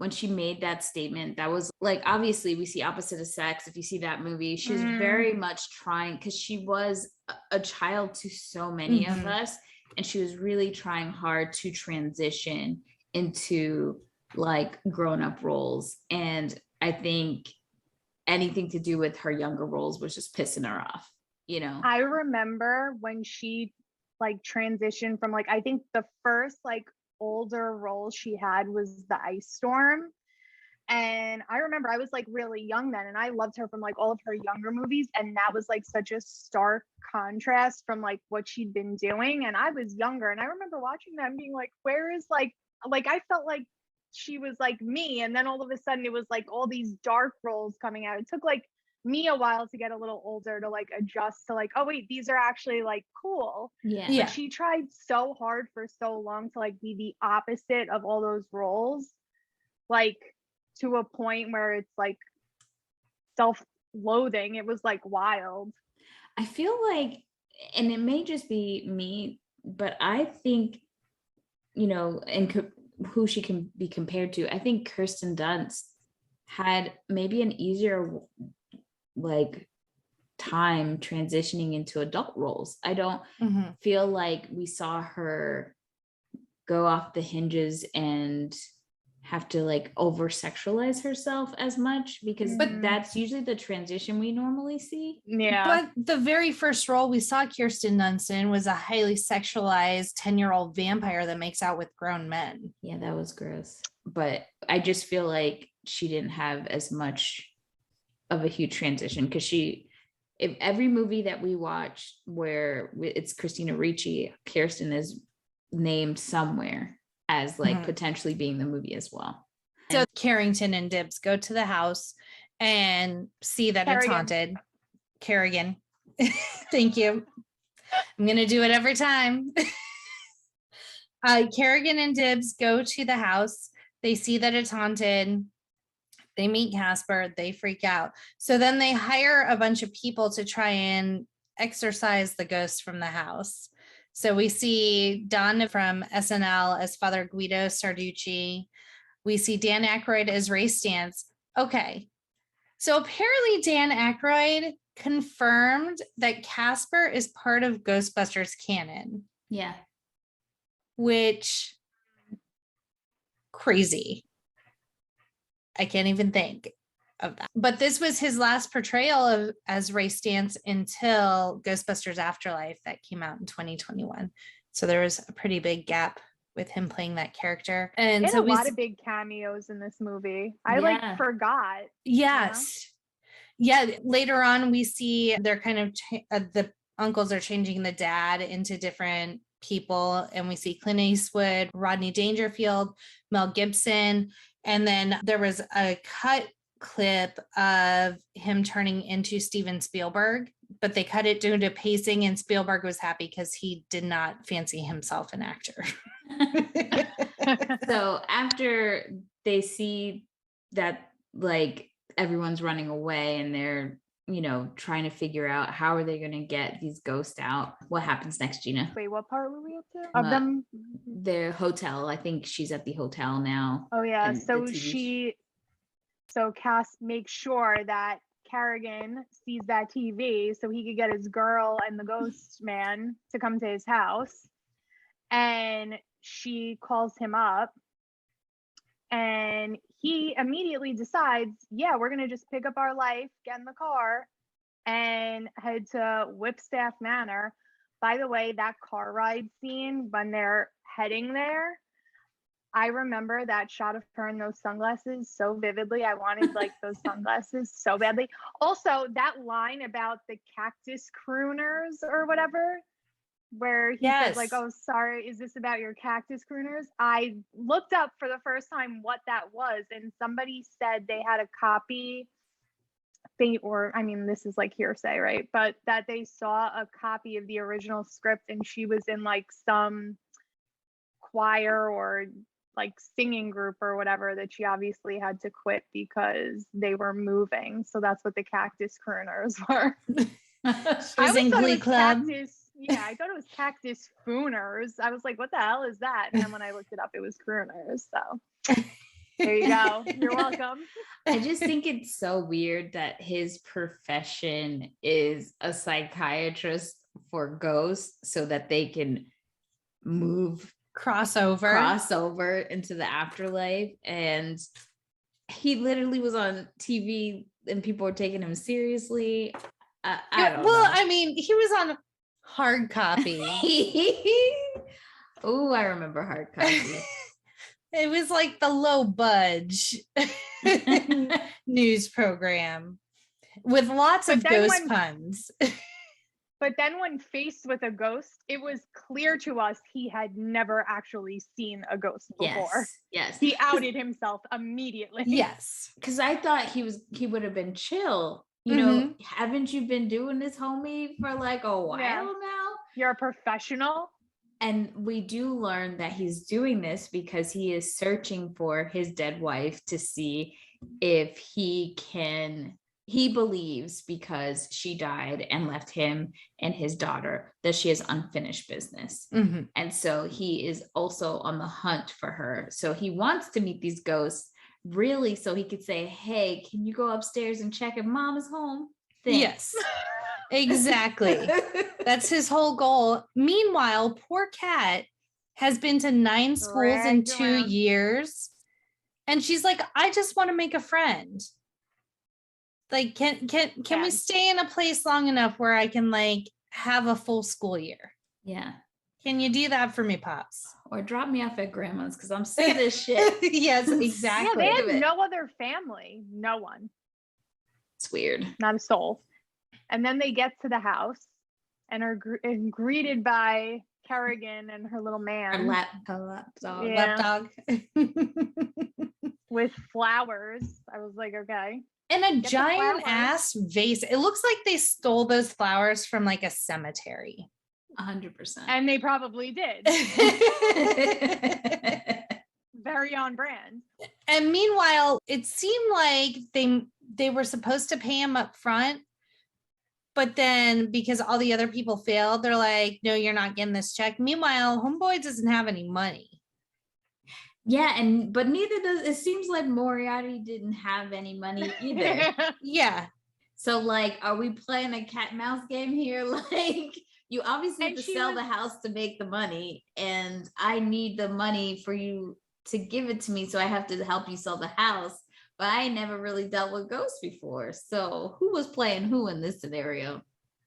Speaker 2: she made that statement, that was like, obviously we see opposite of sex. If you see that movie, she was very much trying, because she was a child to so many of us. And she was really trying hard to transition into like grown-up roles. And I think anything to do with her younger roles was just pissing her off,
Speaker 3: I remember when she like transitioned from like, I think the first like older role she had was the Ice Storm. And I remember I was like really young then, and I loved her from like all of her younger movies. And that was like such a stark contrast from like what she'd been doing. And I was younger, and I remember watching that and being like, where is like I felt like she was like me. And then all of a sudden it was like all these dark roles coming out. It took like me a while to get a little older to like adjust to like, oh wait, these are actually like cool.
Speaker 2: Yeah.
Speaker 3: But she tried so hard for so long to like be the opposite of all those roles, like to a point where it's like self-loathing. It was like wild.
Speaker 2: I feel like, and it may just be me, but I think, and who she can be compared to, I think Kirsten Dunst had maybe an easier like time transitioning into adult roles. I don't feel like we saw her go off the hinges and have to like over sexualize herself as much, because that's usually the transition we normally see.
Speaker 3: Yeah.
Speaker 1: But the very first role we saw Kirsten Dunst in was a highly sexualized 10-year-old vampire that makes out with grown men.
Speaker 2: Yeah, that was gross. But I just feel like she didn't have as much of a huge transition, because if every movie that we watch where it's Christina Ricci, Kirsten is named somewhere as like potentially being the movie as well.
Speaker 1: So Carrington and Dibbs go to the house and see that it's haunted. Kerrigan. Thank you. I'm going to do it every time. Kerrigan and Dibbs go to the house. They see that it's haunted. They meet Casper. They freak out. So then they hire a bunch of people to try and exorcise the ghost from the house. So we see Don from SNL as Father Guido Sarducci. We see Dan Aykroyd as Ray Stantz. Okay. So apparently Dan Aykroyd confirmed that Casper is part of Ghostbusters canon.
Speaker 2: Yeah.
Speaker 1: Which, crazy. I can't even think of that. But this was his last portrayal as Ray Stantz until Ghostbusters Afterlife that came out in 2021. So there was a pretty big gap with him playing that character. And so
Speaker 3: a lot of big cameos in this movie. I like forgot.
Speaker 1: Yes. Yeah. Later on, we see they're kind of the uncles are changing the dad into different people. And we see Clint Eastwood, Rodney Dangerfield, Mel Gibson. And then there was a cut clip of him turning into Steven Spielberg but they cut it due to pacing, and Spielberg was happy because he did not fancy himself an actor.
Speaker 2: So after they see that like everyone's running away and they're, you know, trying to figure out how are they going to get these ghosts out, what happens next, Gina?
Speaker 3: Wait, what part were we up to? Of them?
Speaker 2: The hotel. I think she's at the hotel now.
Speaker 3: Oh yeah.
Speaker 2: and
Speaker 3: So
Speaker 2: the TV
Speaker 3: so Cass makes sure that Kerrigan sees that TV so he could get his girl and the ghost man to come to his house. And she calls him up and he immediately decides, yeah, we're going to just pick up our life, get in the car and head to Whipstaff Manor. By the way, that car ride scene when they're heading there, I remember that shot of her in those sunglasses so vividly. I wanted like those sunglasses so badly. Also, that line about the cactus crooners or whatever, where he says like, oh, sorry, is this about your cactus crooners? I looked up for the first time what that was, and somebody said they had a copy, or I mean, this is like hearsay, right? But that they saw a copy of the original script and she was in like some choir or like singing group or whatever that she obviously had to quit because they were moving. So that's what the cactus crooners were.
Speaker 1: She was in Glee Club.
Speaker 3: Yeah, I thought it was cactus fooners. I was like, what the hell is that? And then when I looked it up, it was crooners. So there you go. You're welcome.
Speaker 2: I just think it's so weird that his profession is a psychiatrist for ghosts so that they can crossover into the afterlife. And he literally was on TV and people were taking him seriously. I don't know.
Speaker 1: I mean, he was on Hard Copy.
Speaker 2: Oh, I remember Hard Copy.
Speaker 1: It was like the low budge news program with lots of ghost puns.
Speaker 3: But then when faced with a ghost, it was clear to us he had never actually seen a ghost before.
Speaker 2: Yes.
Speaker 3: He outed himself immediately.
Speaker 1: Yes.
Speaker 2: Because I thought he would have been chill. You know, haven't you been doing this, homie, for like a while now?
Speaker 3: You're a professional.
Speaker 2: And we do learn that he's doing this because he is searching for his dead wife to see if he believes because she died and left him and his daughter that she has unfinished business. And so he is also on the hunt for her. So he wants to meet these ghosts really so he could say, hey, can you go upstairs and check if mom is home? Thanks.
Speaker 1: Yes, exactly. That's his whole goal. Meanwhile, poor Kat has been to 9 schools in 2 years. And she's like, I just want to make a friend. Like, can we stay in a place long enough where I can like have a full school year?
Speaker 2: Yeah.
Speaker 1: Can you do that for me, Pops?
Speaker 2: Or drop me off at grandma's because I'm sick of this shit.
Speaker 1: Yes, exactly.
Speaker 3: Yeah, they had no other family. No one.
Speaker 2: It's weird.
Speaker 3: Not a soul. And then they get to the house and are greeted by Kerrigan and her little man.
Speaker 1: Lapdog.
Speaker 3: With flowers. I was like, okay.
Speaker 1: And a giant ass vase. It looks like they stole those flowers from like a cemetery.
Speaker 2: 100%.
Speaker 3: And they probably did. Very on brand.
Speaker 1: And meanwhile, it seemed like they were supposed to pay him up front. But then because all the other people failed, they're like, no, you're not getting this check. Meanwhile, Homeboy doesn't have any money.
Speaker 2: Yeah, but neither does it. Seems like Moriarty didn't have any money either.
Speaker 1: Yeah.
Speaker 2: So like, are we playing a cat and mouse game here? Like, you obviously have to sell the house to make the money, and I need the money for you to give it to me, so I have to help you sell the house. But I never really dealt with ghosts before. So who was playing who in this scenario?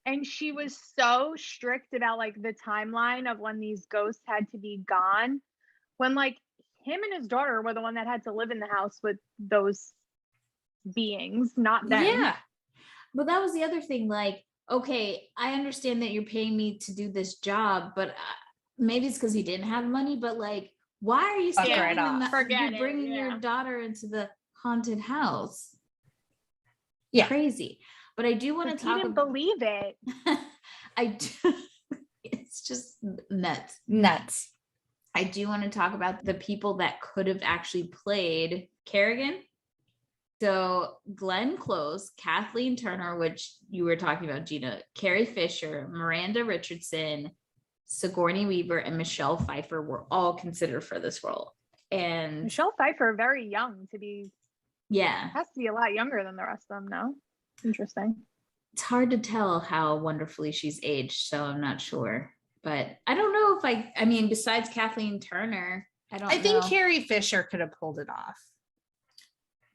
Speaker 3: And she was so strict about like the timeline of when these ghosts had to be gone. When like him and his daughter were the one that had to live in the house with those beings, not them.
Speaker 2: Yeah. But that was the other thing. Like, okay, I understand that you're paying me to do this job, but maybe it's because he didn't have money. But like, why are you bringing your daughter into the haunted house?
Speaker 1: Yeah,
Speaker 2: crazy. But I do want to talk
Speaker 3: didn't believe it.
Speaker 2: It's just nuts. I do want to talk about the people that could have actually played Kerrigan. So Glenn Close, Kathleen Turner, which you were talking about, Gina, Carrie Fisher, Miranda Richardson, Sigourney Weaver, and Michelle Pfeiffer were all considered for this role. And
Speaker 3: Michelle Pfeiffer, very young to be.
Speaker 2: Yeah.
Speaker 3: Has to be a lot younger than the rest of them, no? Interesting.
Speaker 2: It's hard to tell how wonderfully she's aged, so I'm not sure. But I don't know if I mean, besides Kathleen Turner, I
Speaker 1: think Carrie Fisher could have pulled it off.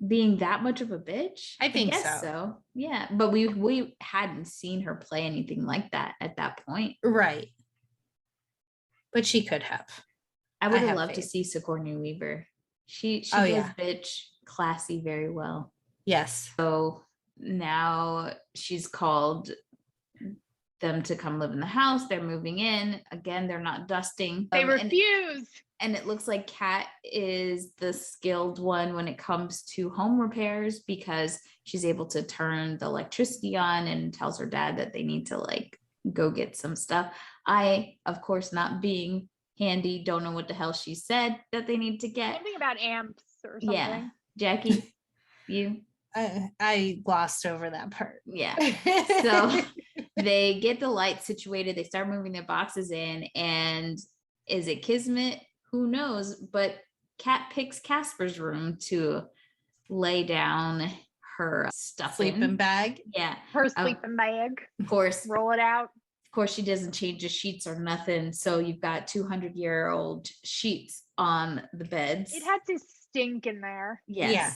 Speaker 2: Being that much of a bitch?
Speaker 1: I think
Speaker 2: so. Yeah. But we hadn't seen her play anything like that at that point.
Speaker 1: Right. But she could have.
Speaker 2: I would have loved to see Sigourney Weaver. She does bitch classy very well.
Speaker 1: Yes.
Speaker 2: So now she's called them to come live in the house. They're moving in. Again, they're not dusting.
Speaker 3: They refuse.
Speaker 2: And it looks like Kat is the skilled one when it comes to home repairs because she's able to turn the electricity on and tells her dad that they need to like go get some stuff. I, of course, not being handy, don't know what the hell she said that they need to get.
Speaker 3: Something about amps or something.
Speaker 2: Yeah. Jackie, you?
Speaker 1: I glossed over that part.
Speaker 2: Yeah. So they get the lights situated. They start moving their boxes in. And is it Kismet? Who knows? But Kat picks Casper's room to lay down her stuff.
Speaker 1: Sleeping bag.
Speaker 2: Yeah.
Speaker 3: Her sleeping bag.
Speaker 2: Of course.
Speaker 3: Roll it out.
Speaker 2: Of course, she doesn't change the sheets or nothing. So you've got 200-year-old sheets on the beds.
Speaker 3: It had to stink in there.
Speaker 2: Yes.
Speaker 1: Yeah.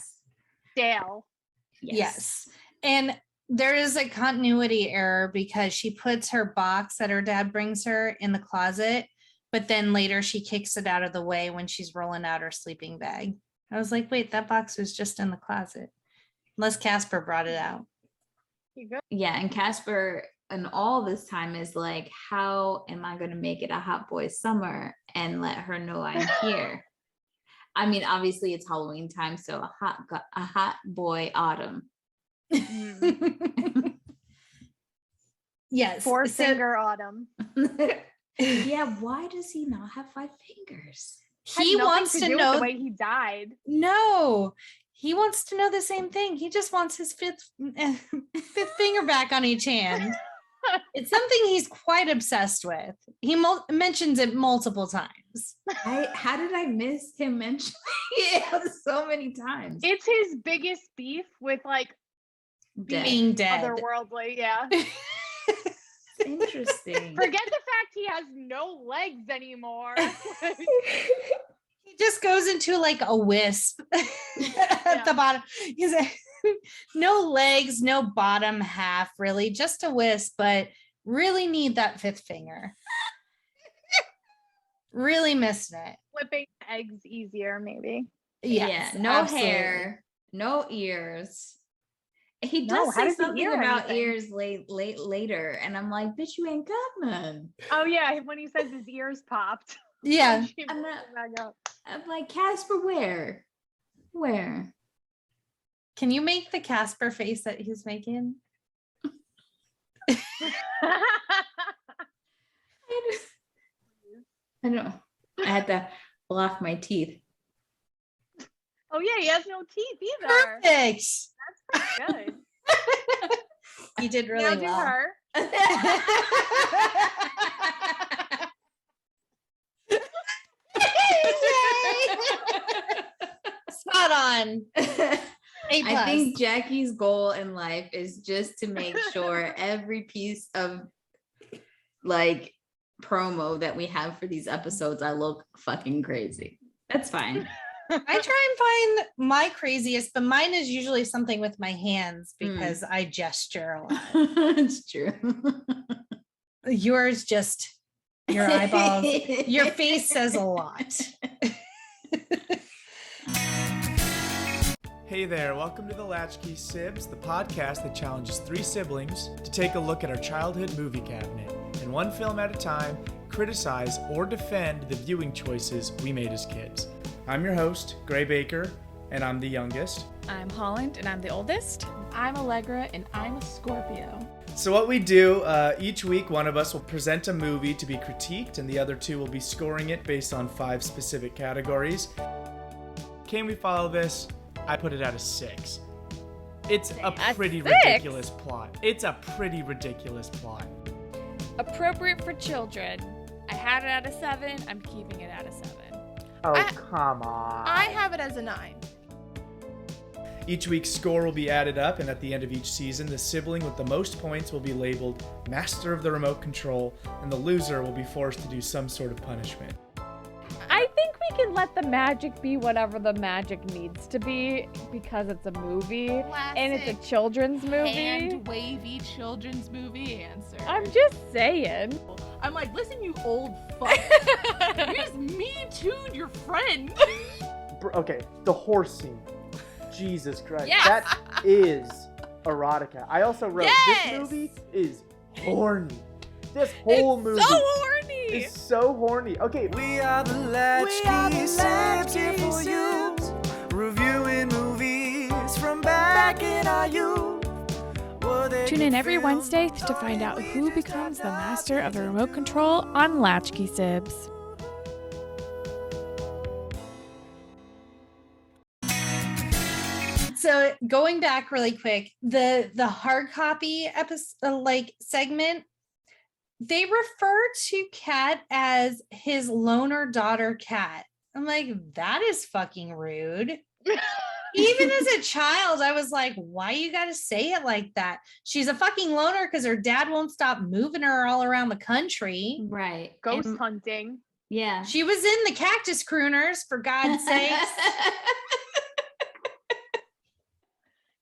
Speaker 3: Stale.
Speaker 1: Yes. And there is a continuity error because she puts her box that her dad brings her in the closet, but then later she kicks it out of the way when she's rolling out her sleeping bag. I was like, wait, that box was just in the closet. Unless Casper brought it out.
Speaker 2: Yeah, and Casper and all this time is like, how am I going to make it a hot boy summer and let her know I'm here? I mean, obviously it's Halloween time, so a hot boy autumn.
Speaker 1: Yes.
Speaker 3: Finger autumn.
Speaker 2: Yeah, why does he not have 5 fingers?
Speaker 1: He wants to know
Speaker 3: the way he died.
Speaker 1: No, he wants to know the same thing. He just wants his fifth finger back on each hand. It's something he's quite obsessed with. He mentions it multiple times.
Speaker 2: How did I miss him mentioning it so many times?
Speaker 3: It's his biggest beef with like
Speaker 1: being dead.
Speaker 3: Otherworldly, yeah.
Speaker 2: Interesting.
Speaker 3: Forget the fact he has no legs anymore.
Speaker 1: He just goes into like a wisp at the bottom. He's no legs, no bottom half, really, just a wisp, but really need that 5th finger. Really missing it.
Speaker 3: Flipping eggs easier, maybe.
Speaker 2: Yes, yeah, no absolutely. Hair, no ears. He does say something about ears later, and I'm like, bitch, you ain't got none.
Speaker 3: Oh yeah, when he says his ears popped.
Speaker 1: Yeah.
Speaker 2: I'm like, Casper, where?
Speaker 1: Can you make the Casper face that he's making?
Speaker 2: I know. I had to block my teeth.
Speaker 3: Oh yeah, he has no teeth either.
Speaker 1: Perfect.
Speaker 3: That's pretty good.
Speaker 1: He did really well.
Speaker 3: Do her.
Speaker 1: Spot on.
Speaker 2: I think Jackie's goal in life is just to make sure every piece of like promo that we have for these episodes, I look fucking crazy. That's fine.
Speaker 1: I try and find my craziest, but mine is usually something with my hands because I gesture a lot.
Speaker 2: It's true.
Speaker 1: Yours just your eyeballs, your face says a lot.
Speaker 4: Hey there, welcome to the Latchkey Sibs, the podcast that challenges 3 siblings to take a look at our childhood movie cabinet and one film at a time, criticize or defend the viewing choices we made as kids. I'm your host, Gray Baker, and I'm the youngest.
Speaker 5: I'm Holland, and I'm the oldest.
Speaker 6: I'm Allegra, and I'm a Scorpio.
Speaker 4: So what we do, each week one of us will present a movie to be critiqued, and the other two will be scoring it based on 5 specific categories. Can we follow this? I put it at a 6. It's a pretty ridiculous plot. It's a pretty ridiculous plot.
Speaker 5: Appropriate for children. I had it at a 7. I'm keeping it at a 7.
Speaker 7: Oh, come on.
Speaker 6: I have it as a 9.
Speaker 4: Each week's score will be added up, and at the end of each season, the sibling with the most points will be labeled Master of the Remote Control, and the loser will be forced to do some sort of punishment.
Speaker 8: I think we can let the magic be whatever the magic needs to be because it's a movie and it's a children's movie.
Speaker 6: Hand-wavy children's movie answer.
Speaker 8: I'm just saying.
Speaker 6: I'm like, listen, you old fuck. You just Me Too'd your friend.
Speaker 7: Okay, the horse scene. Jesus Christ.
Speaker 5: Yes.
Speaker 7: That is erotica. I also wrote,
Speaker 5: Yes.
Speaker 7: this movie is horny. This whole movie
Speaker 5: So horny.
Speaker 7: is so horny. Okay.
Speaker 9: We are the Latchkey Sibs here for you, reviewing movies from back in our youth.
Speaker 5: Tune in every Wednesday to find out who becomes the master of the remote control on Latchkey Sibs.
Speaker 1: So going back really quick, the hard copy episode, segment, they refer to Cat as his loner daughter Cat. I'm like, that is fucking rude. Even as a child, I was like, why you gotta say it like that? She's a fucking loner because her dad won't stop moving her all around the country.
Speaker 2: Right.
Speaker 3: Ghost hunting.
Speaker 2: Yeah.
Speaker 1: She was in the Cactus Crooners, for God's sakes.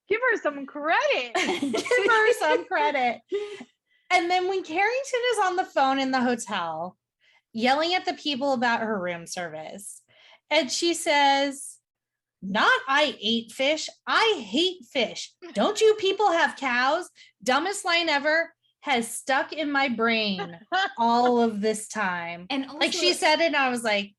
Speaker 3: Give her some credit.
Speaker 1: Give her some credit. And then when Carrington is on the phone in the hotel, yelling at the people about her room service, and she says, not I ate fish, I hate fish. Don't you people have cows? Dumbest line ever has stuck in my brain all of this time.
Speaker 2: And also,
Speaker 1: like she said it, and I was like,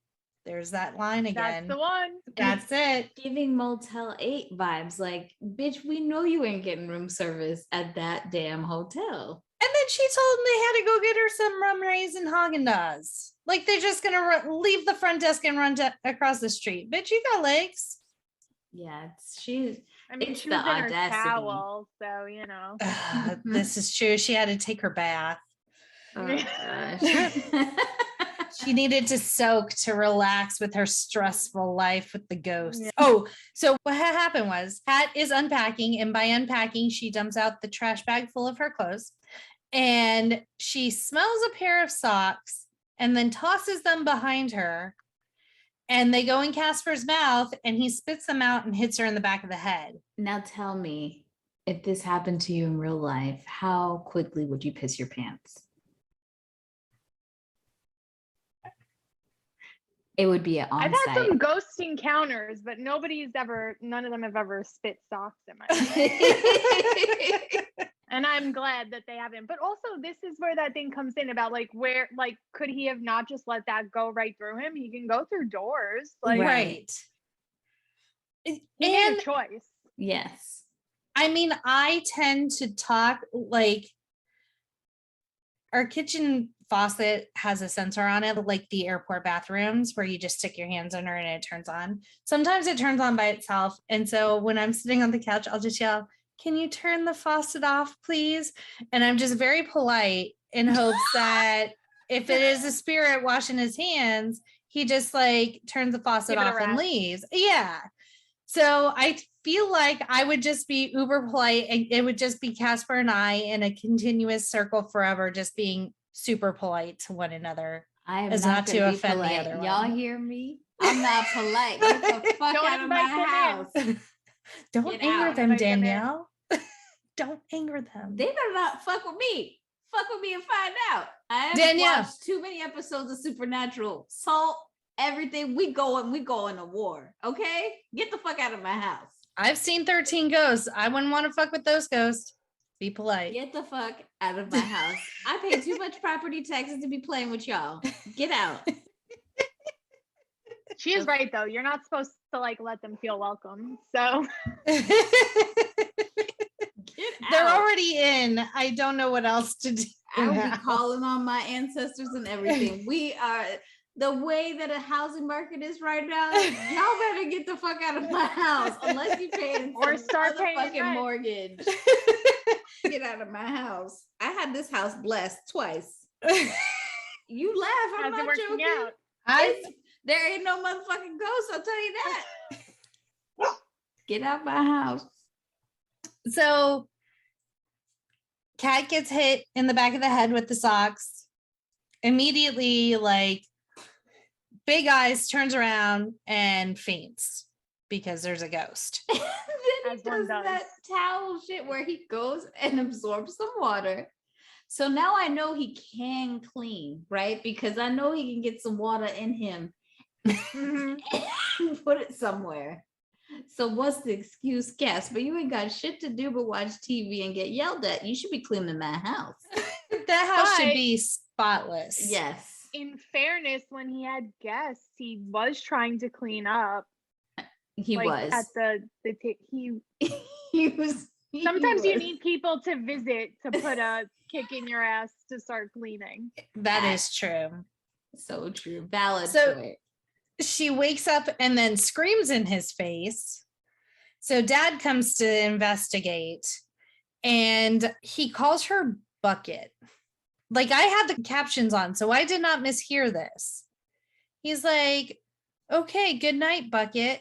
Speaker 1: there's that line again.
Speaker 3: That's the one.
Speaker 1: That's it.
Speaker 2: giving Motel 8 vibes. Like, bitch, we know you ain't getting room service at that damn hotel.
Speaker 1: And then she told them they had to go get her some rum raisin Haagen-Dazs. Like they're just gonna leave the front desk and run across the street. Bitch, you got legs.
Speaker 2: Yeah, it's
Speaker 3: I mean,
Speaker 2: it's
Speaker 3: she
Speaker 2: the
Speaker 3: was in her
Speaker 2: audacity.
Speaker 3: towel, so you know.
Speaker 1: This is true. She had to take her bath.
Speaker 2: Oh gosh.
Speaker 1: She needed to soak to relax with her stressful life with the ghosts.
Speaker 3: Yeah.
Speaker 1: Oh, so what happened was Kat is unpacking, and by unpacking, she dumps out the trash bag full of her clothes, and she smells a pair of socks and then tosses them behind her, and they go in Casper's mouth, and he spits them out and hits her in the back of the head.
Speaker 2: Now tell me, if this happened to you in real life, how quickly would you piss your pants? It would be on
Speaker 3: I've had
Speaker 2: site.
Speaker 3: some ghost encounters, but none of them have ever spit socks in my mouth. And I'm glad that they haven't. But also, this is where that thing comes in about could he have not just let that go right through him? He can go through doors.
Speaker 1: Right.
Speaker 3: He made a choice.
Speaker 2: Yes.
Speaker 1: I mean, I tend to talk like our kitchen faucet has a sensor on it, like the airport bathrooms where you just stick your hands under it and it turns on. Sometimes it turns on by itself. And so when I'm sitting on the couch, I'll just yell, can you turn the faucet off, please? And I'm just very polite in hopes that if it is a spirit washing his hands, he just turns the faucet off and leaves. Yeah. So I feel like I would just be uber polite, and it would just be Casper and I in a continuous circle forever, just being super polite to one another.
Speaker 2: I am
Speaker 1: as
Speaker 2: not
Speaker 1: not to
Speaker 2: gonna be
Speaker 1: offend
Speaker 2: polite.
Speaker 1: the other
Speaker 2: Y'all
Speaker 1: one.
Speaker 2: hear me? I'm not polite. Get the fuck
Speaker 3: Don't
Speaker 2: out of my
Speaker 3: invite
Speaker 2: house.
Speaker 3: them
Speaker 1: Don't
Speaker 2: Get
Speaker 1: anger
Speaker 2: out.
Speaker 1: them,
Speaker 3: Invite them in.
Speaker 1: Danielle. Don't anger them.
Speaker 2: They better not fuck with me. Fuck with me and find out. I haven't
Speaker 1: Danielle.
Speaker 2: watched too many episodes of Supernatural. Salt, everything. We going to war. Okay? Get the fuck out of my house.
Speaker 1: I've seen 13 ghosts. I wouldn't want to fuck with those ghosts. Be polite.
Speaker 2: Get the fuck out of my house. I pay too much property taxes to be playing with y'all. Get out.
Speaker 3: She is right though. You're not supposed to like let them feel welcome. So
Speaker 1: they're already in. I don't know what else to do.
Speaker 2: I will be calling on my ancestors and everything. We are the way that a housing market is right now. Y'all better get the fuck out of my house unless you pay
Speaker 3: or start paying
Speaker 2: fucking
Speaker 3: rent.
Speaker 2: mortgage. Get out of my house. I had this house blessed twice. You laugh. I'm
Speaker 3: How's it
Speaker 2: not
Speaker 3: working
Speaker 2: joking.
Speaker 3: out?
Speaker 2: There ain't no motherfucking ghost. I'll tell you that. Get out my house.
Speaker 1: So Cat gets hit in the back of the head with the socks. Immediately, like, big eyes, turns around and faints because there's a ghost.
Speaker 2: Then he does that towel shit where he goes and absorbs some water. So now I know he can clean, right? Because I know he can get some water in him and put it somewhere. So what's the excuse, Casper? You ain't got shit to do but watch TV and get yelled at. You should be cleaning that house.
Speaker 1: That house should be spotless.
Speaker 2: Yes.
Speaker 3: In fairness, when he had guests, he was trying to clean up.
Speaker 2: He
Speaker 3: like,
Speaker 2: was
Speaker 3: at he
Speaker 2: was.
Speaker 3: Sometimes you need people to visit to put a kick in your ass to start cleaning.
Speaker 1: That is true.
Speaker 2: So true. Valid.
Speaker 1: So she wakes up and then screams in his face. So Dad comes to investigate and he calls her Bucket. Like, I had the captions on, so I did not mishear this. He's like, okay, good night, Bucket.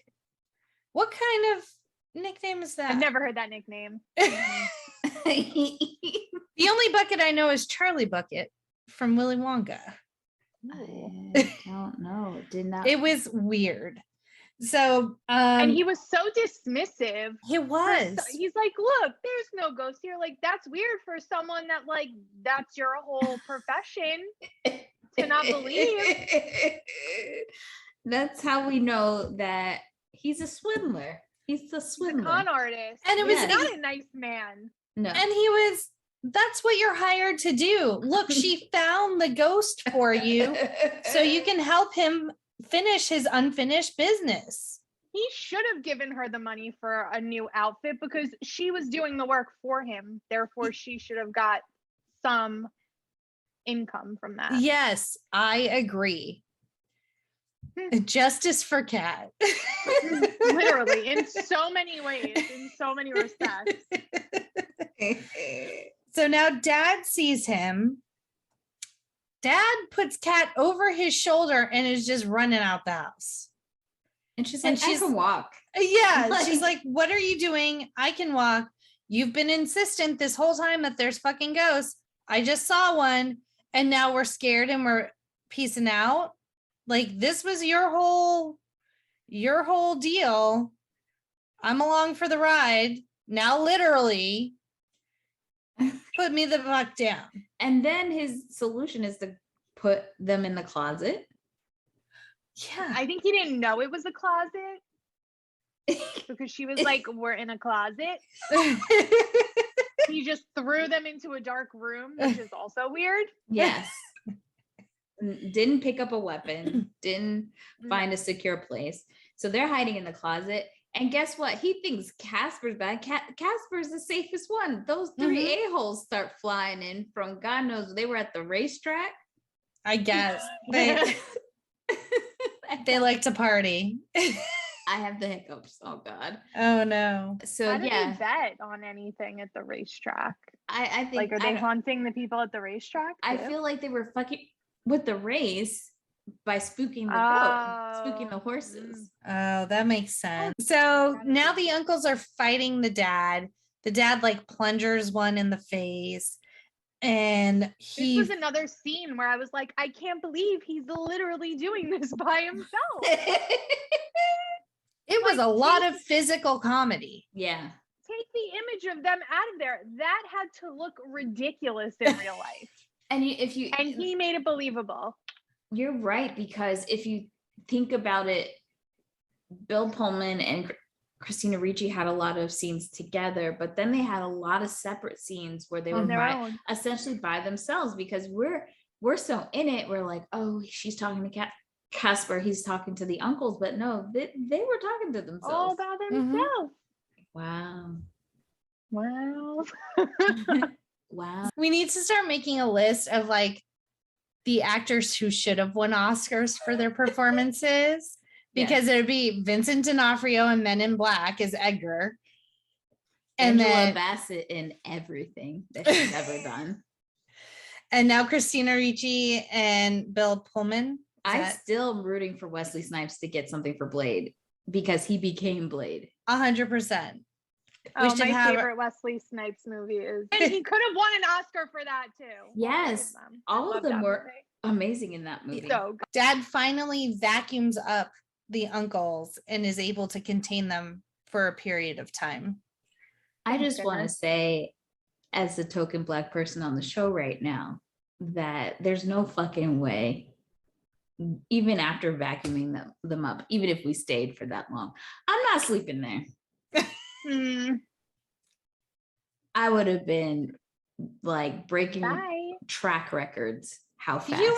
Speaker 1: What kind of nickname is that?
Speaker 3: I've never heard that nickname.
Speaker 1: The only Bucket I know is Charlie Bucket from Willy Wonka.
Speaker 2: I don't know. Did not.
Speaker 1: It was weird. So
Speaker 3: and he was so dismissive.
Speaker 1: He was.
Speaker 3: He's like, look, there's no ghost here. Like, that's weird for someone that, like, that's your whole profession to not believe.
Speaker 2: That's how we know that he's a swindler. He's a swindler.
Speaker 3: He's a con artist.
Speaker 1: And it was
Speaker 3: not a nice man.
Speaker 2: No.
Speaker 1: And he was, that's what you're hired to do. Look, she found the ghost for you so you can help him finish his unfinished business.
Speaker 3: He should have given her the money for a new outfit because she was doing the work for him. Therefore, she should have got some income from that.
Speaker 1: Yes, I agree. Justice for Cat.
Speaker 3: Literally, in so many ways, in so many respects.
Speaker 1: So now Dad sees him. Dad puts Cat over his shoulder and is just running out the house.
Speaker 2: And she's like, I can walk.
Speaker 1: Yeah. She's like, what are you doing? I can walk. You've been insistent this whole time that there's fucking ghosts. I just saw one and now we're scared and we're peacing out. Like, this was your whole deal. I'm along for the ride. Now, literally, put me the fuck down.
Speaker 2: And then his solution is to put them in the closet.
Speaker 1: Yeah.
Speaker 3: I think he didn't know it was a closet because she was like, we're in a closet. He just threw them into a dark room, which is also weird.
Speaker 2: Yes. Didn't pick up a weapon, didn't find a secure place. So they're hiding in the closet. And guess what? He thinks Casper's bad. Casper's the safest one. Those three a-holes start flying in from God knows. They were at the racetrack.
Speaker 1: I guess. They like to party.
Speaker 2: I have the hiccups. Oh God.
Speaker 1: Oh no.
Speaker 2: So
Speaker 3: How do
Speaker 2: yeah.
Speaker 3: they bet on anything at the racetrack?
Speaker 2: I think
Speaker 3: like, are they haunting the people at the racetrack?
Speaker 2: I feel like they were fucking with the race by spooking the goat, spooking the horses.
Speaker 1: Oh, that makes sense. So now the uncles are fighting the dad. The dad like plungers one in the face. And
Speaker 3: this was another scene where I was like, I can't believe he's literally doing this by himself.
Speaker 1: It was a lot of physical comedy.
Speaker 2: Yeah.
Speaker 3: Take the image of them out of there. That had to look ridiculous in real life.
Speaker 2: And he
Speaker 3: made it believable.
Speaker 2: You're right, because if you think about it, Bill Pullman and Christina Ricci had a lot of scenes together, but then they had a lot of separate scenes where they were essentially by themselves, because we're so in it. We're like, oh, she's talking to Cat. Casper, he's talking to the uncles, but no, they were talking to
Speaker 3: All
Speaker 2: themselves.
Speaker 3: about themselves.
Speaker 2: Wow.
Speaker 3: Wow.
Speaker 2: Wow.
Speaker 1: We need to start making a list of like the actors who should have won Oscars for their performances, because it would be Vincent D'Onofrio in Men in Black as Edgar. And
Speaker 2: Angela
Speaker 1: then
Speaker 2: Bassett in everything that she's ever done.
Speaker 1: And now Christina Ricci and Bill Pullman.
Speaker 2: Still am rooting for Wesley Snipes to get something for Blade because he became Blade.
Speaker 1: 100%.
Speaker 3: Oh, my favorite Wesley Snipes movie is, and he could have won an Oscar for that too.
Speaker 2: Yes, all of them were amazing in that movie.
Speaker 3: So good.
Speaker 1: Dad finally vacuums up the uncles and is able to contain them for a period of time.
Speaker 2: I just want to say, as the token Black person on the show right now, that there's no fucking way, even after vacuuming them up, even if we stayed for that long, I'm not sleeping there. I would have been like breaking track records. How fast
Speaker 1: you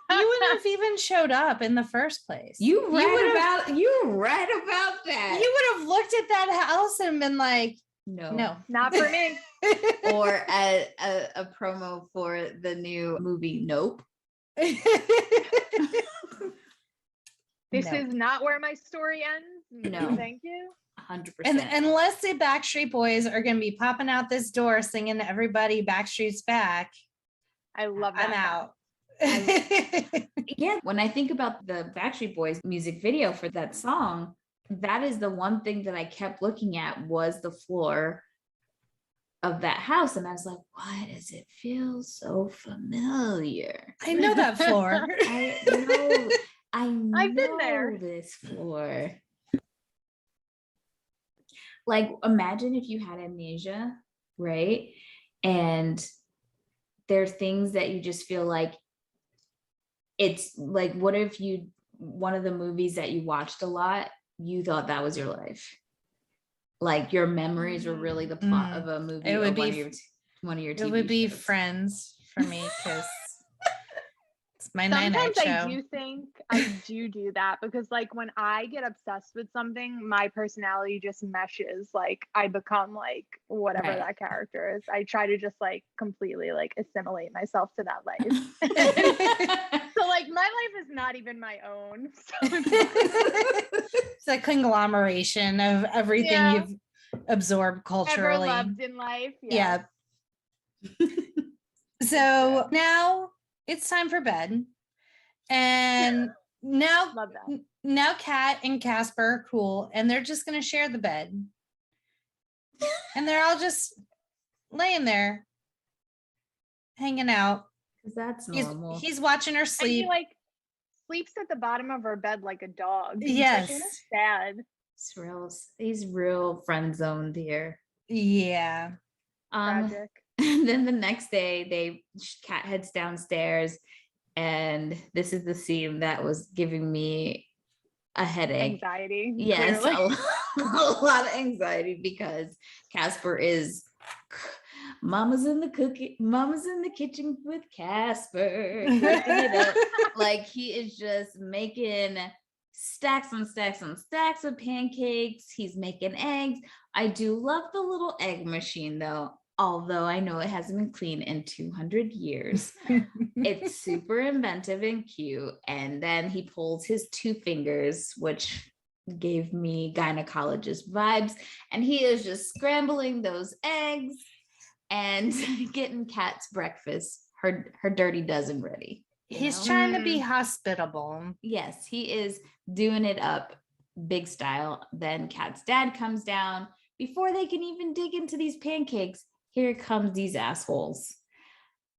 Speaker 1: wouldn't have even showed up in the first place.
Speaker 2: You read about that.
Speaker 1: You would have looked at that house and been like, no,
Speaker 3: not for me.
Speaker 2: Or a promo for the new movie Nope.
Speaker 3: This is not where my story ends.
Speaker 2: No,
Speaker 3: thank you.
Speaker 2: 100%.
Speaker 1: And unless the Backstreet Boys are going to be popping out this door singing to everybody Backstreet's back,
Speaker 3: I love that.
Speaker 1: I'm out.
Speaker 2: Yeah, when I think about the Backstreet Boys music video for that song, that is the one thing that I kept looking at was the floor of that house. And I was like, why does it feel so familiar?
Speaker 1: I know that floor.
Speaker 2: I've
Speaker 3: been there.
Speaker 2: This floor. Like, imagine if you had amnesia, right? And there's things that you just feel like, it's like, what if one of the movies that you watched a lot, you thought that was your life? Like your memories were really the plot of a movie.
Speaker 1: It would be
Speaker 2: one of your TV
Speaker 1: It would be
Speaker 2: shows.
Speaker 1: Friends for me, because it's my night
Speaker 3: Sometimes
Speaker 1: show.
Speaker 3: I do think I do that because like when I get obsessed with something, my personality just meshes. Like I become like whatever that character is. I try to just like completely like assimilate myself to that life. So like my life is not even my own. So
Speaker 1: it's a conglomeration of everything you've absorbed culturally.
Speaker 3: Ever loved in life.
Speaker 1: Yeah. So now it's time for bed. And now Kat and Casper are cool, and they're just going to share the bed. And they're all just laying there, hanging out.
Speaker 2: That's normal.
Speaker 1: He's watching her sleep.
Speaker 3: And he like sleeps at the bottom of her bed like a dog.
Speaker 1: Yes.
Speaker 3: It's sad.
Speaker 2: He's real friend zoned here.
Speaker 1: Yeah.
Speaker 3: Tragic.
Speaker 2: And then the next day, Kat heads downstairs, and this is the scene that was giving me a headache.
Speaker 3: Anxiety.
Speaker 2: Yes, a lot of anxiety because Casper is Mama's in the kitchen with Casper. Like he is just making stacks on stacks on stacks of pancakes. He's making eggs. I do love the little egg machine though, although I know it hasn't been cleaned in 200 years. It's super inventive and cute. And then he pulls his two fingers, which gave me gynecologist vibes. And he is just scrambling those eggs and getting Kat's breakfast, her dirty dozen ready.
Speaker 1: He's trying to be hospitable.
Speaker 2: Yes, he is doing it up big style. Then Kat's dad comes down. Before they can even dig into these pancakes, here comes these assholes.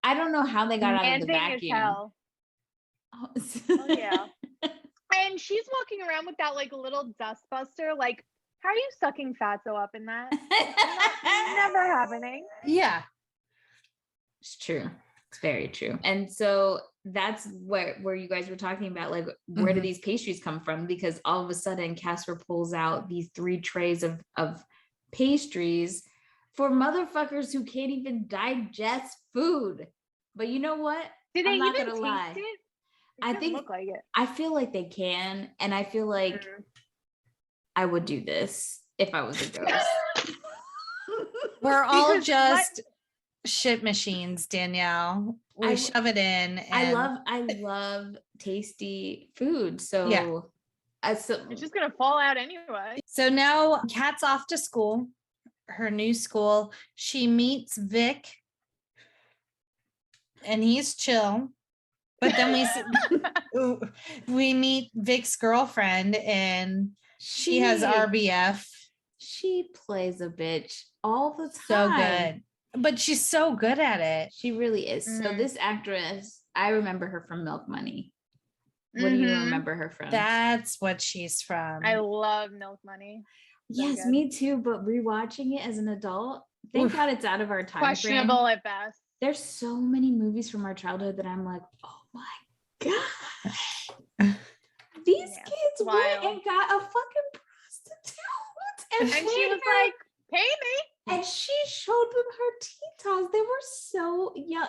Speaker 2: I don't know how they got out of the vacuum.
Speaker 3: Oh yeah. And she's walking around with that like little dustbuster. Like, how are you sucking fatso up in that? Never happening.
Speaker 1: Yeah.
Speaker 2: It's true. It's very true. And so that's where you guys were talking about, like, where do these pastries come from? Because all of a sudden Casper pulls out these 3 trays of pastries for motherfuckers who can't even digest food. But you know what?
Speaker 3: Did they
Speaker 2: I'm not
Speaker 3: even
Speaker 2: gonna lie.
Speaker 3: taste it?
Speaker 2: I think
Speaker 3: look like it.
Speaker 2: I feel like they can, and I feel like I would do this if I was a ghost.
Speaker 1: We're all just shit machines, Danielle. We shove it in. And
Speaker 2: I love tasty food. So
Speaker 1: yeah.
Speaker 3: It's just gonna fall out anyway.
Speaker 1: So now Kat's off to school, her new school. She meets Vic, and he's chill. But then we meet Vic's girlfriend, and she has RBF.
Speaker 2: She plays a bitch all the time.
Speaker 1: So good. But she's so good at it.
Speaker 2: She really is. So this actress, I remember her from Milk Money. What do you remember her from?
Speaker 1: That's what she's from.
Speaker 3: I love Milk Money.
Speaker 2: Yes, me too. But rewatching it as an adult, thank God it's out of our time
Speaker 3: questionable
Speaker 2: frame.
Speaker 3: At best.
Speaker 2: There's so many movies from our childhood that I'm like, oh my gosh. These kids went and got a fucking prostitute.
Speaker 3: And she was like, pay me.
Speaker 2: And she showed them her titas. They were so young.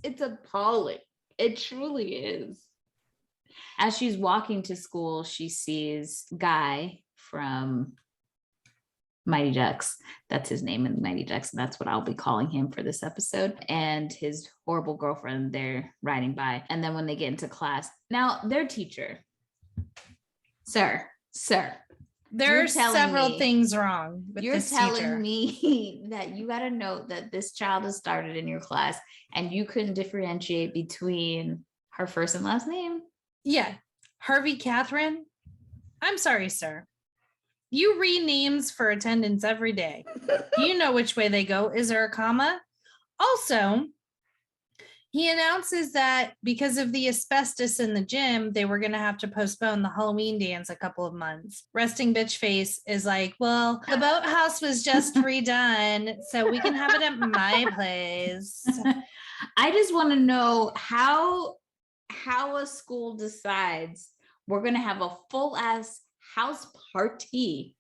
Speaker 2: It's appalling. It truly is. As she's walking to school, she sees Guy from Mighty Ducks. That's his name in Mighty Ducks. And that's what I'll be calling him for this episode. And his horrible girlfriend, they're riding by. And then when they get into class, now their teacher, sir,
Speaker 1: there's several things wrong with
Speaker 2: you're
Speaker 1: this
Speaker 2: telling
Speaker 1: teacher.
Speaker 2: me that you got to note that this child has started in your class and you couldn't differentiate between her first and last name.
Speaker 1: Yeah. Harvey Catherine. I'm sorry, sir. You read names for attendance every day. You know which way they go. Is there a comma? Also, he announces that because of the asbestos in the gym, they were going to have to postpone the Halloween dance a couple of months. Resting bitch face is like, well, the boathouse was just redone, so we can have it at my place.
Speaker 2: I just want to know how a school decides we're going to have a full ass house party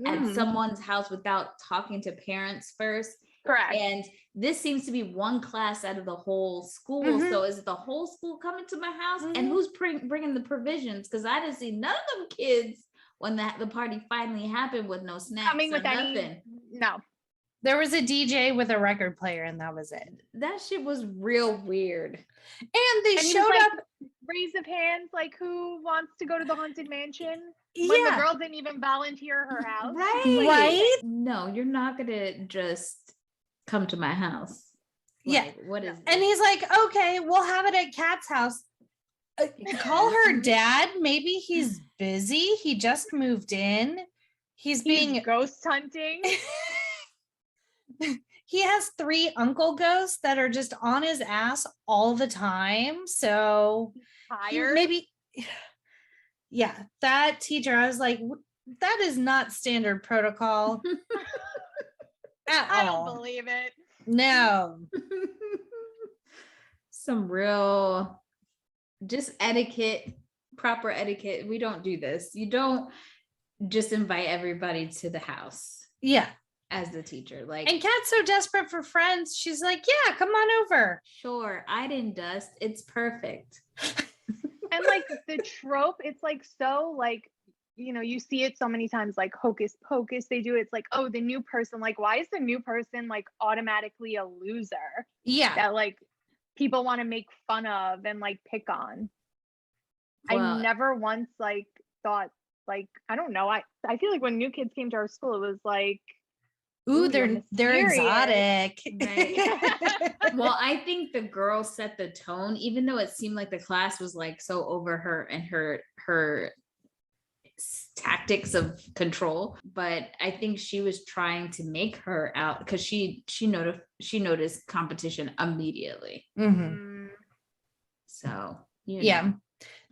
Speaker 2: at someone's house without talking to parents first.
Speaker 3: Correct.
Speaker 2: And this seems to be one class out of the whole school. So is the whole school coming to my house? And who's bringing the provisions? Because I didn't see none of them kids when the party finally happened with no snacks
Speaker 3: coming with
Speaker 2: nothing.
Speaker 3: No.
Speaker 1: There was a DJ with a record player, and that was it.
Speaker 2: That shit was real weird.
Speaker 1: And they showed up.
Speaker 3: Raise of hands, like who wants to go to the haunted mansion?
Speaker 1: Yeah.
Speaker 3: When the girl didn't even volunteer her house.
Speaker 2: Right. No, you're not gonna just come to my house. Like, what is this?
Speaker 1: And he's like, okay, we'll have it at Kat's house. Call her dad. Maybe he's busy. He just moved in. He's being
Speaker 3: ghost hunting.
Speaker 1: He has 3 uncle ghosts that are just on his ass all the time. So maybe, yeah, that teacher, I was like, that is not standard protocol.
Speaker 3: I don't believe it.
Speaker 1: No.
Speaker 2: Some real just etiquette, proper etiquette. We don't do this. You don't just invite everybody to the house.
Speaker 1: Yeah.
Speaker 2: As the teacher, like,
Speaker 1: and Kat's so desperate for friends, she's like, yeah, come on over.
Speaker 2: Sure, I didn't dust. It's perfect.
Speaker 3: And like the trope, it's like so like, you know, you see it so many times, like hocus pocus, they do it. It's like, oh, the new person, like, why is the new person like automatically a loser?
Speaker 1: Yeah.
Speaker 3: That like people want to make fun of and like pick on.
Speaker 2: Well,
Speaker 3: I never once like thought like, I don't know. I feel like when new kids came to our school, it was like,
Speaker 1: ooh, they're exotic.
Speaker 2: Right. Well, I think the girl set the tone, even though it seemed like the class was like so over her and her tactics of control. But I think she was trying to make her out because she noticed competition immediately. So
Speaker 1: yeah.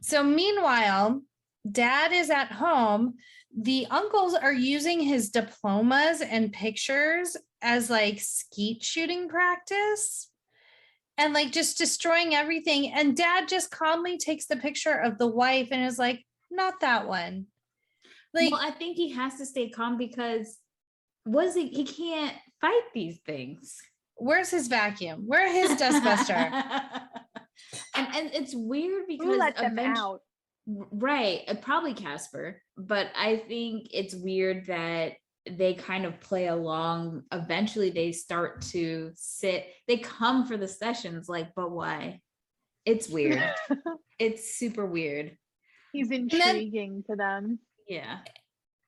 Speaker 1: So meanwhile, Dad is at home. The uncles are using his diplomas and pictures as like skeet shooting practice and like just destroying everything. And Dad just calmly takes the picture of the wife and is like, not that one. Like,
Speaker 2: well, I think he has to stay calm because he can't fight these things.
Speaker 1: Where's his vacuum? Where's his dustbuster?
Speaker 2: And it's weird because
Speaker 3: Who let them out?
Speaker 2: Right, probably Casper, but I think it's weird that they kind of play along. Eventually they start to they come for the sessions, like, but why? It's weird. It's super weird.
Speaker 3: He's intriguing to them.
Speaker 2: Yeah.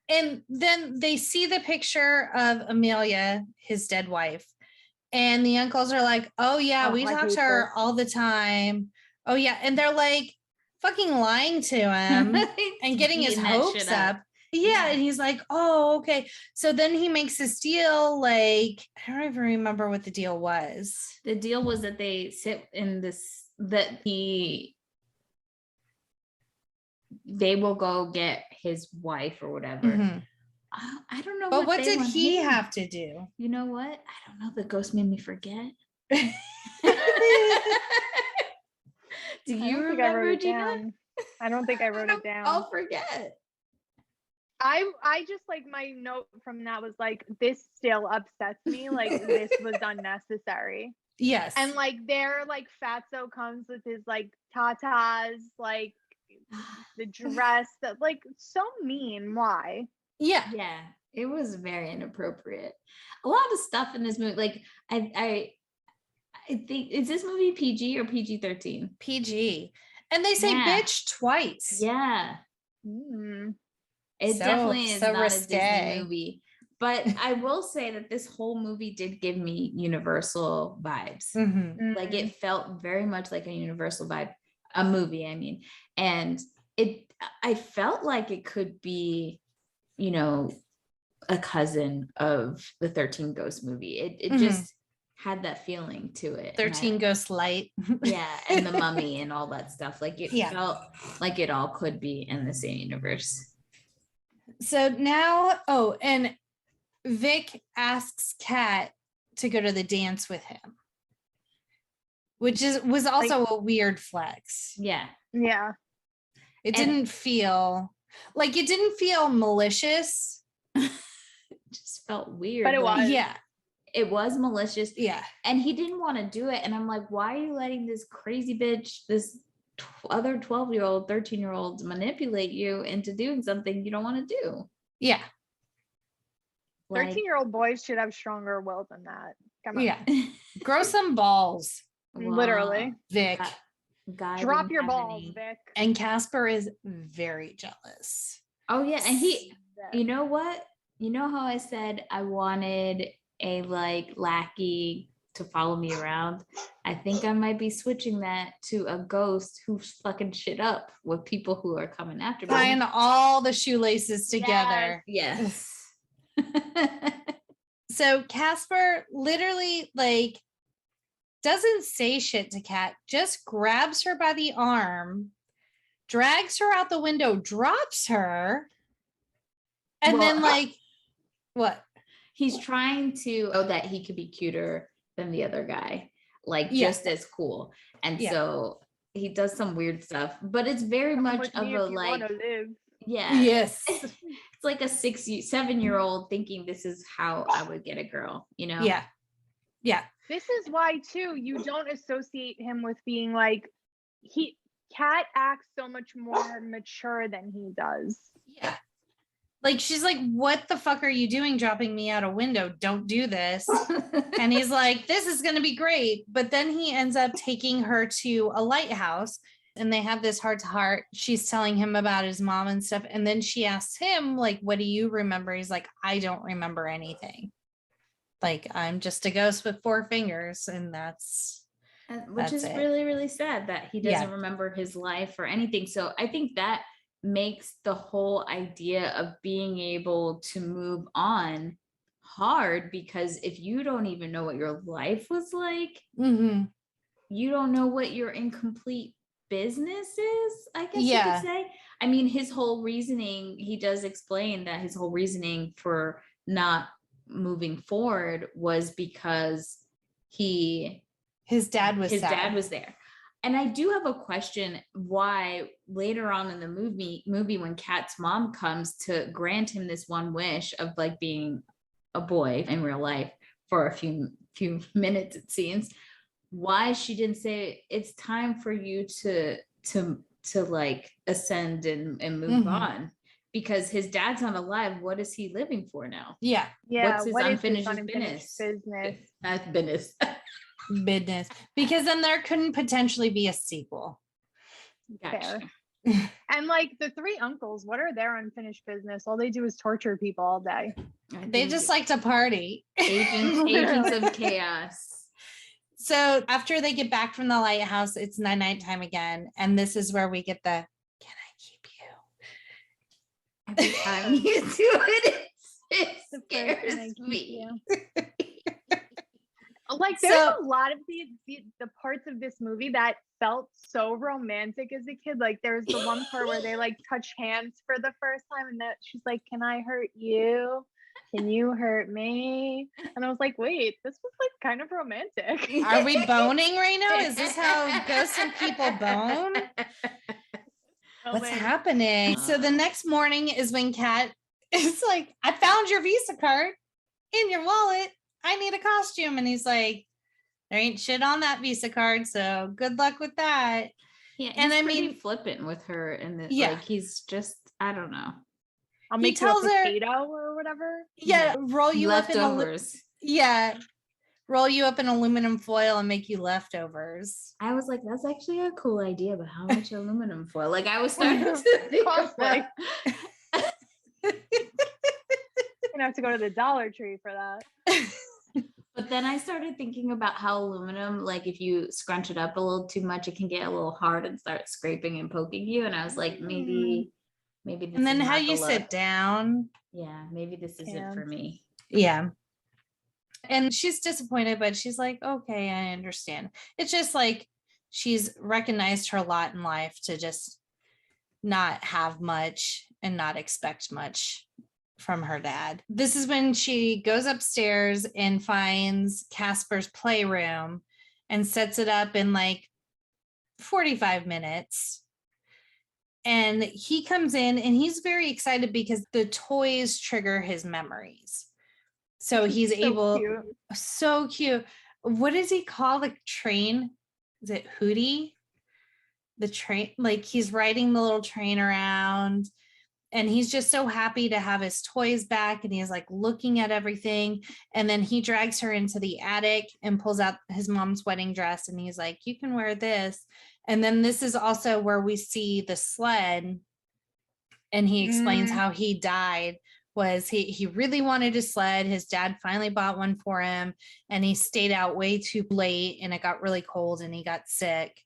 Speaker 1: And then they see the picture of Amelia, his dead wife, and the uncles are like, oh yeah, we talk to her all the time. Oh yeah. And they're like fucking lying to him and getting his hopes up. Yeah. And he's like, oh, okay. So then he makes this deal. Like, I don't even remember what the deal was.
Speaker 2: The deal was that they sit in this, they will go get his wife or whatever.
Speaker 1: Mm-hmm.
Speaker 2: I don't know.
Speaker 1: But what did he have to do?
Speaker 2: You know what? I don't know. The ghost made me forget. Do you remember, Gina?
Speaker 3: I don't think I wrote it down.
Speaker 2: I'll forget.
Speaker 3: I just like, my note from that was like, this still upsets me. Like, this was unnecessary.
Speaker 1: Yes.
Speaker 3: And like their like fatso comes with his like tatas, like the dress, that like so mean. Why?
Speaker 2: Yeah, it was very inappropriate. A lot of stuff in this movie, like I think, is this movie PG or PG-13?
Speaker 1: PG. And they say bitch twice.
Speaker 2: Yeah. It definitely is not risque. A Disney movie. But I will say that this whole movie did give me Universal vibes.
Speaker 1: Mm-hmm.
Speaker 2: Like, it felt very much like a Universal vibe, a movie, I mean. And I felt like it could be, you know, a cousin of the 13 Ghosts movie. It just had that feeling to it.
Speaker 1: 13 Ghosts Light.
Speaker 2: Yeah, and the Mummy and all that stuff. Like, it felt like it all could be in the same universe.
Speaker 1: So now, and Vic asks Kat to go to the dance with him, which was also like, a weird flex.
Speaker 2: Yeah.
Speaker 1: It didn't feel malicious.
Speaker 2: It just felt weird.
Speaker 3: But it was.
Speaker 1: Yeah.
Speaker 2: It was malicious.
Speaker 1: Yeah.
Speaker 2: And he didn't want to do it. And I'm like, why are you letting this crazy bitch, this other 12-year-old, 13-year-old manipulate you into doing something you don't want to do?
Speaker 1: Yeah.
Speaker 3: 13-year-old boys should have stronger will than that. Come on.
Speaker 1: Yeah. Grow some balls.
Speaker 3: Literally.
Speaker 1: Vic.
Speaker 3: Drop your balls, Vic.
Speaker 1: And Casper is very jealous.
Speaker 2: Oh, yeah. And he, you know what? You know how I said I wanted a like lackey to follow me around? I think I might be switching that to a ghost who's fucking shit up with people who are coming after me.
Speaker 1: Tying all the shoelaces together.
Speaker 2: Yes.
Speaker 1: So Casper literally like doesn't say shit to Kat, just grabs her by the arm, drags her out the window, drops her, and then like what?
Speaker 2: He's trying to that he could be cuter than the other guy, like just as cool. And so he does some weird stuff, but it's very much of a like
Speaker 1: yes.
Speaker 2: It's like a 7-year-old thinking this is how I would get a girl, you know?
Speaker 1: Yeah.
Speaker 3: This is why too you don't associate him with being like Kat acts so much more mature than he does.
Speaker 1: Yeah. Like she's like, what the fuck are you doing dropping me out a window? Don't do this. And he's like, this is going to be great. But then he ends up taking her to a lighthouse and they have this heart to heart. She's telling him about his mom and stuff. And then she asks him, like, what do you remember? He's like, I don't remember anything. Like, I'm just a ghost with 4 fingers. And
Speaker 2: which is really, really sad that he doesn't remember his life or anything. So I think that makes the whole idea of being able to move on hard, because if you don't even know what your life was like, you don't know what your incomplete business is, I guess you could say. I mean, his whole reasoning, he does explain that his whole reasoning for not moving forward was because his dad was there. And I do have a question why later on in the movie when Kat's mom comes to grant him this one wish of like being a boy in real life for a few minutes, it seems, why she didn't say it's time for you to like ascend and move on, because his dad's not alive. What is he living for now?
Speaker 1: Yeah.
Speaker 2: What's his
Speaker 3: what is
Speaker 2: unfinished
Speaker 3: business?
Speaker 1: Business. Because then there couldn't potentially be a sequel.
Speaker 2: Gotcha.
Speaker 3: And like the three uncles, what are their unfinished business? All they do is torture people all day.
Speaker 1: They just like to party.
Speaker 2: Agents of chaos.
Speaker 1: So after they get back from the lighthouse, it's night time again. And this is where we get the, can I keep you?
Speaker 2: Every time you do it scares me.
Speaker 3: Like there's a lot of the parts of this movie that felt so romantic as a kid. Like there's the one part where they like touch hands for the first time, and that she's like, "Can I hurt you? Can you hurt me?" And I was like, "Wait, this was like kind of romantic."
Speaker 1: Are we boning right now? Is this how ghosts and people bone? What's happening? So the next morning is when Kat is like, "I found your Visa card in your wallet. I need a costume." And he's like, "There ain't shit on that Visa card, so good luck with that."
Speaker 2: Yeah, and I mean, flippant with her, and like he's just, I don't know.
Speaker 3: I'll make you a potato or whatever.
Speaker 1: Yeah, roll you
Speaker 2: leftovers.
Speaker 1: Roll you up in aluminum foil and make you leftovers.
Speaker 2: I was like, that's actually a cool idea, but how much aluminum foil? Like I was starting to think about.
Speaker 3: You have to go to the Dollar Tree for that.
Speaker 2: But then I started thinking about how aluminum, like if you scrunch it up a little too much, it can get a little hard and start scraping and poking you. And I was like, maybe this
Speaker 1: and then
Speaker 2: is
Speaker 1: how
Speaker 2: not
Speaker 1: you
Speaker 2: the
Speaker 1: sit
Speaker 2: look.
Speaker 1: down.
Speaker 2: Yeah, maybe this isn't for me.
Speaker 1: Yeah. And she's disappointed, but she's like, okay, I understand. It's just like she's recognized her lot in life to just not have much and not expect much from her dad. This is when she goes upstairs and finds Casper's playroom and sets it up in like 45 minutes. And he comes in and he's very excited because the toys trigger his memories. So he's so cute. What does he call the train? Is it Hootie? The train, like he's riding the little train around. And he's just so happy to have his toys back, and he's like looking at everything. And then he drags her into the attic and pulls out his mom's wedding dress. And he's like, you can wear this. And then this is also where we see the sled. And he explains how he died was he really wanted a sled. His dad finally bought one for him, and he stayed out way too late, and it got really cold and he got sick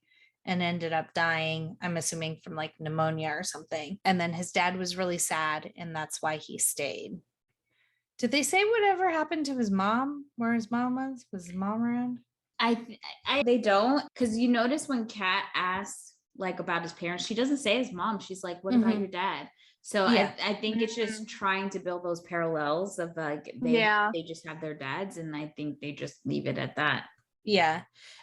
Speaker 1: and ended up dying, I'm assuming from like pneumonia or something. And then his dad was really sad, and that's why he stayed. Did they say whatever happened to his mom, where his mom was? Was his mom around?
Speaker 2: They don't, because you notice when Kat asks like about his parents, she doesn't say his mom. She's like, what about your dad? So yeah. I think it's just trying to build those parallels of like they just have their dads, and I think they just leave it at that.
Speaker 1: Yeah.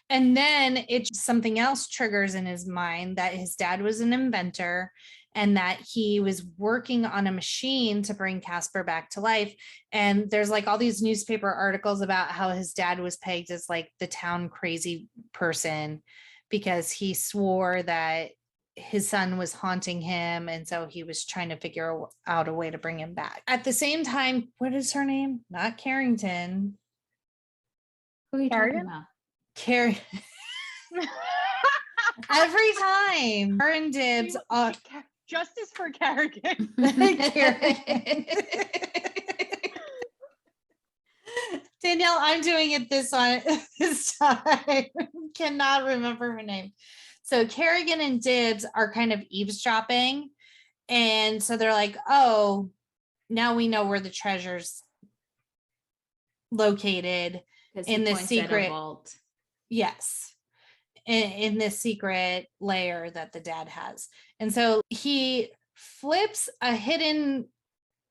Speaker 1: And then it's something else triggers in his mind that his dad was an inventor and that he was working on a machine to bring Casper back to life. And there's like all these newspaper articles about how his dad was pegged as like the town crazy person because he swore that his son was haunting him. And so he was trying to figure out a way to bring him back. At the same time, what is her name? Not Carrington.
Speaker 2: Who are you talking about?
Speaker 1: Carrie. Every time her and Dibs
Speaker 3: justice for Kerrigan.
Speaker 1: Danielle, I'm doing it this time. Cannot remember her name. So Kerrigan and Dibs are kind of eavesdropping, and so they're like, oh, now we know where the treasure's located in this secret vault. Yes, in this secret lair that the dad has. And so he flips a hidden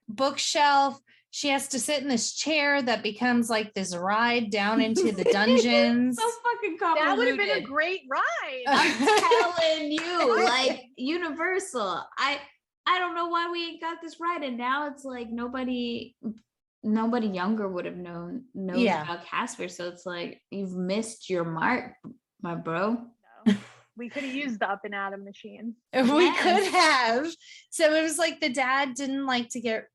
Speaker 1: bookshelf. She has to sit in this chair that becomes like this ride down into the dungeons.
Speaker 2: So fucking convoluted.
Speaker 3: That would have been a great ride.
Speaker 2: I'm telling you, like Universal. I don't know why we ain't got this right, and now it's like nobody nobody younger would have knows about Casper. So it's like, you've missed your mark, my bro.
Speaker 3: No. We could have used the up and out of machines.
Speaker 1: We could have. So it was like the dad didn't like to get,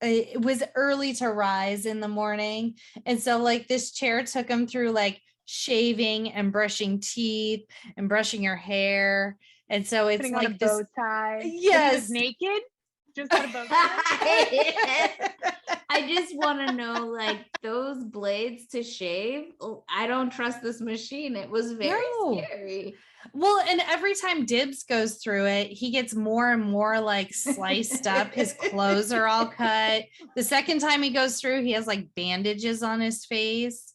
Speaker 1: it was early to rise in the morning. And so like this chair took him through like shaving and brushing teeth and brushing your hair. And so it's
Speaker 3: putting
Speaker 1: like
Speaker 3: on a bow tie.
Speaker 1: Yes.
Speaker 3: He was naked. Just had a bow tie.
Speaker 2: I just want to know, like, those blades to shave. I don't trust this machine. It was very scary.
Speaker 1: Well, and every time Dibs goes through it, he gets more and more like sliced up. His clothes are all cut. The second time he goes through, he has like bandages on his face.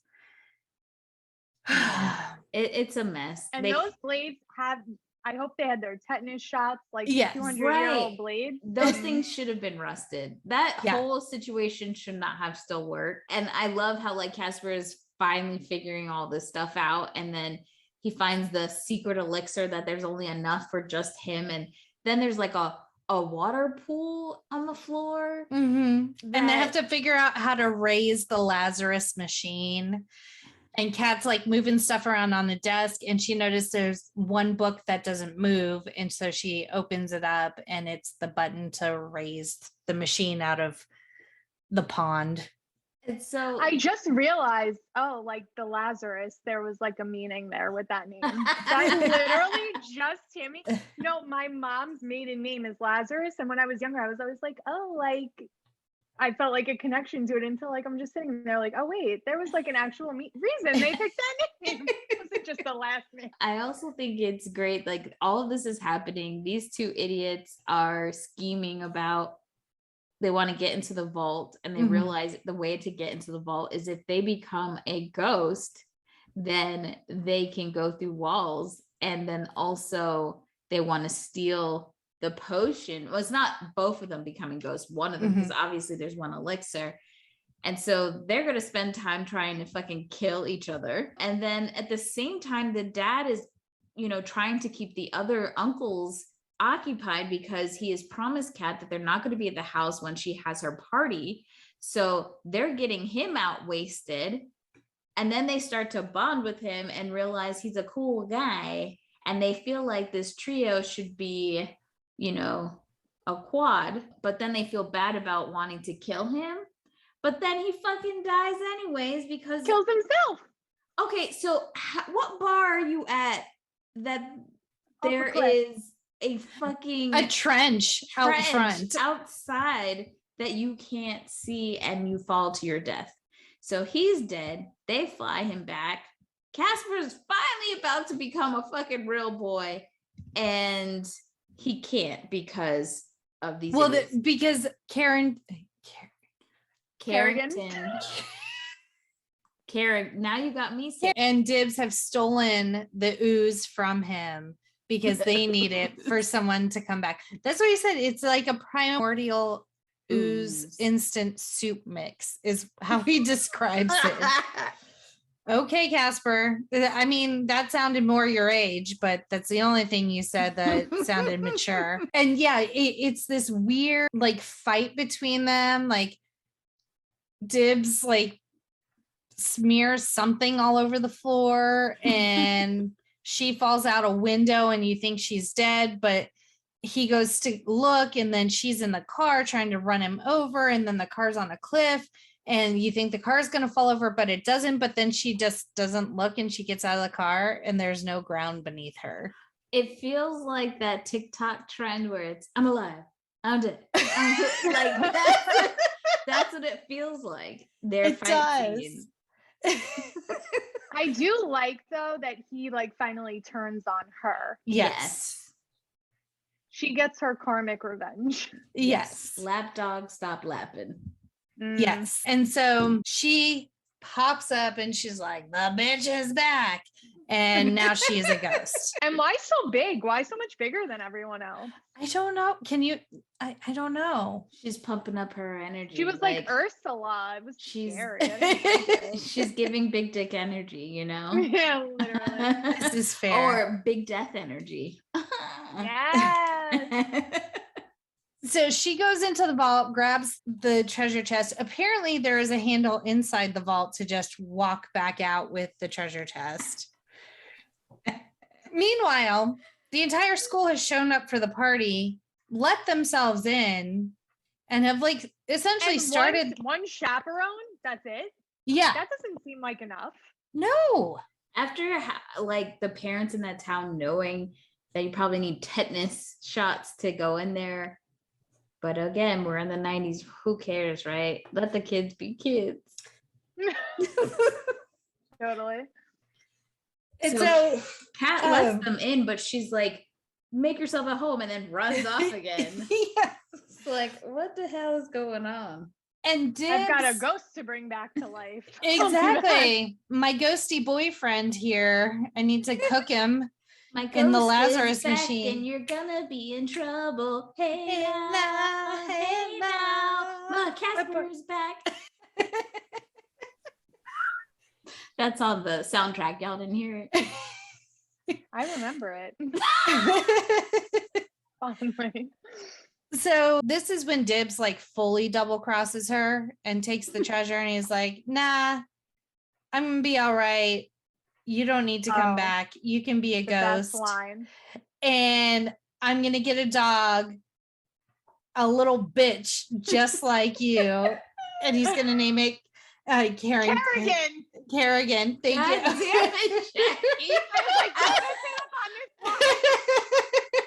Speaker 2: It's a mess.
Speaker 3: And those blades have, I hope they had their tetanus shots, like 200-year-old blades.
Speaker 2: Those things should have been rusted. That whole situation should not have still worked. And I love how like Casper is finally figuring all this stuff out. And then he finds the secret elixir that there's only enough for just him. And then there's like a water pool on the floor.
Speaker 1: And they have to figure out how to raise the Lazarus machine. And Kat's like moving stuff around on the desk, and she noticed there's one book that doesn't move. And so she opens it up, and it's the button to raise the machine out of the pond.
Speaker 2: And so
Speaker 3: I just realized, like the Lazarus, there was like a meaning there with that name. That literally just hit me. No, my mom's maiden name is Lazarus. And when I was younger, I was always like, I felt like a connection to it until like I'm just sitting there like, oh wait, there was like an actual reason they picked that name. It wasn't just the last name.
Speaker 2: I also think it's great, like all of this is happening. These two idiots are scheming about, they want to get into the vault, and they realize the way to get into the vault is if they become a ghost, then they can go through walls. And then also they want to steal the potion. Well, it's not both of them becoming ghosts, one of them, because obviously there's one elixir. And so they're going to spend time trying to fucking kill each other. And then at the same time, the dad is, trying to keep the other uncles occupied because he has promised Kat that they're not going to be at the house when she has her party. So they're getting him out wasted. And then they start to bond with him and realize he's a cool guy. And they feel like this trio should be, a quad, but then they feel bad about wanting to kill him. But then he fucking dies anyways because
Speaker 3: kills himself.
Speaker 2: Okay, so what bar are you at that there is a fucking
Speaker 1: trench out front
Speaker 2: outside that you can't see and you fall to your death? So he's dead. They fly him back. Casper's finally about to become a fucking real boy, and he can't because of these. Well,
Speaker 1: because Karen,
Speaker 2: now you got me sick.
Speaker 1: And Dibs have stolen the ooze from him because they need it for someone to come back. That's what he said. It's like a primordial ooze instant soup mix is how he describes it. Okay, Casper. I mean, that sounded more your age, but that's the only thing you said that sounded mature. And yeah, it's this weird like fight between them. Like Dibs like smears something all over the floor and she falls out a window and you think she's dead, but he goes to look and then she's in the car trying to run him over, and then the car's on a cliff. And you think the car is going to fall over, but it doesn't. But then she just doesn't look and she gets out of the car and there's no ground beneath her.
Speaker 2: It feels like that TikTok trend where it's, I'm alive, I'm dead. Like that's what it feels like. They're fighting.
Speaker 3: I do like though that he like finally turns on her.
Speaker 1: Yes.
Speaker 3: She gets her karmic revenge.
Speaker 1: Yes.
Speaker 2: Lapdog, stop lapping.
Speaker 1: Yes. And so she pops up and she's like, the bitch is back. And now she is a ghost.
Speaker 3: And why so big? Why so much bigger than everyone else?
Speaker 1: I don't know. Can you? I don't know.
Speaker 2: She's pumping up her energy.
Speaker 3: She was like Ursula. It was scary.
Speaker 2: She's giving big dick energy,
Speaker 3: Yeah, literally.
Speaker 1: This is fair.
Speaker 2: Or big death energy.
Speaker 3: Yes.
Speaker 1: So she goes into the vault, grabs the treasure chest. Apparently, there is a handle inside the vault to just walk back out with the treasure chest. Meanwhile, the entire school has shown up for the party, let themselves in, and have like essentially
Speaker 3: And
Speaker 1: started.
Speaker 3: one chaperone. That's it.
Speaker 1: Yeah.
Speaker 3: That doesn't seem like enough.
Speaker 1: No.
Speaker 2: After like the parents in that town knowing that you probably need tetanus shots to go in there. But again, we're in the 90s. Who cares, right? Let the kids be kids.
Speaker 3: Totally.
Speaker 1: And
Speaker 2: so Kat lets them in, but she's like, make yourself at home, and then runs off again.
Speaker 1: Yes.
Speaker 2: It's like, what the hell is going on?
Speaker 1: And
Speaker 3: I've got a ghost to bring back to life.
Speaker 1: Exactly. My ghosty boyfriend here. I need to cook him. In the Lazarus machine.
Speaker 2: And you're gonna be in trouble. Hey now, hey now. My Casper's back. That's on the soundtrack. Y'all didn't hear it.
Speaker 3: I remember it.
Speaker 1: So this is when Dibs like fully double crosses her and takes the treasure, and he's like, nah, I'm gonna be all right. You don't need to come back. You can be a ghost.
Speaker 3: Line.
Speaker 1: And I'm going to get a dog, a little bitch, just like you. And he's going to name it Kerrigan. Thank you.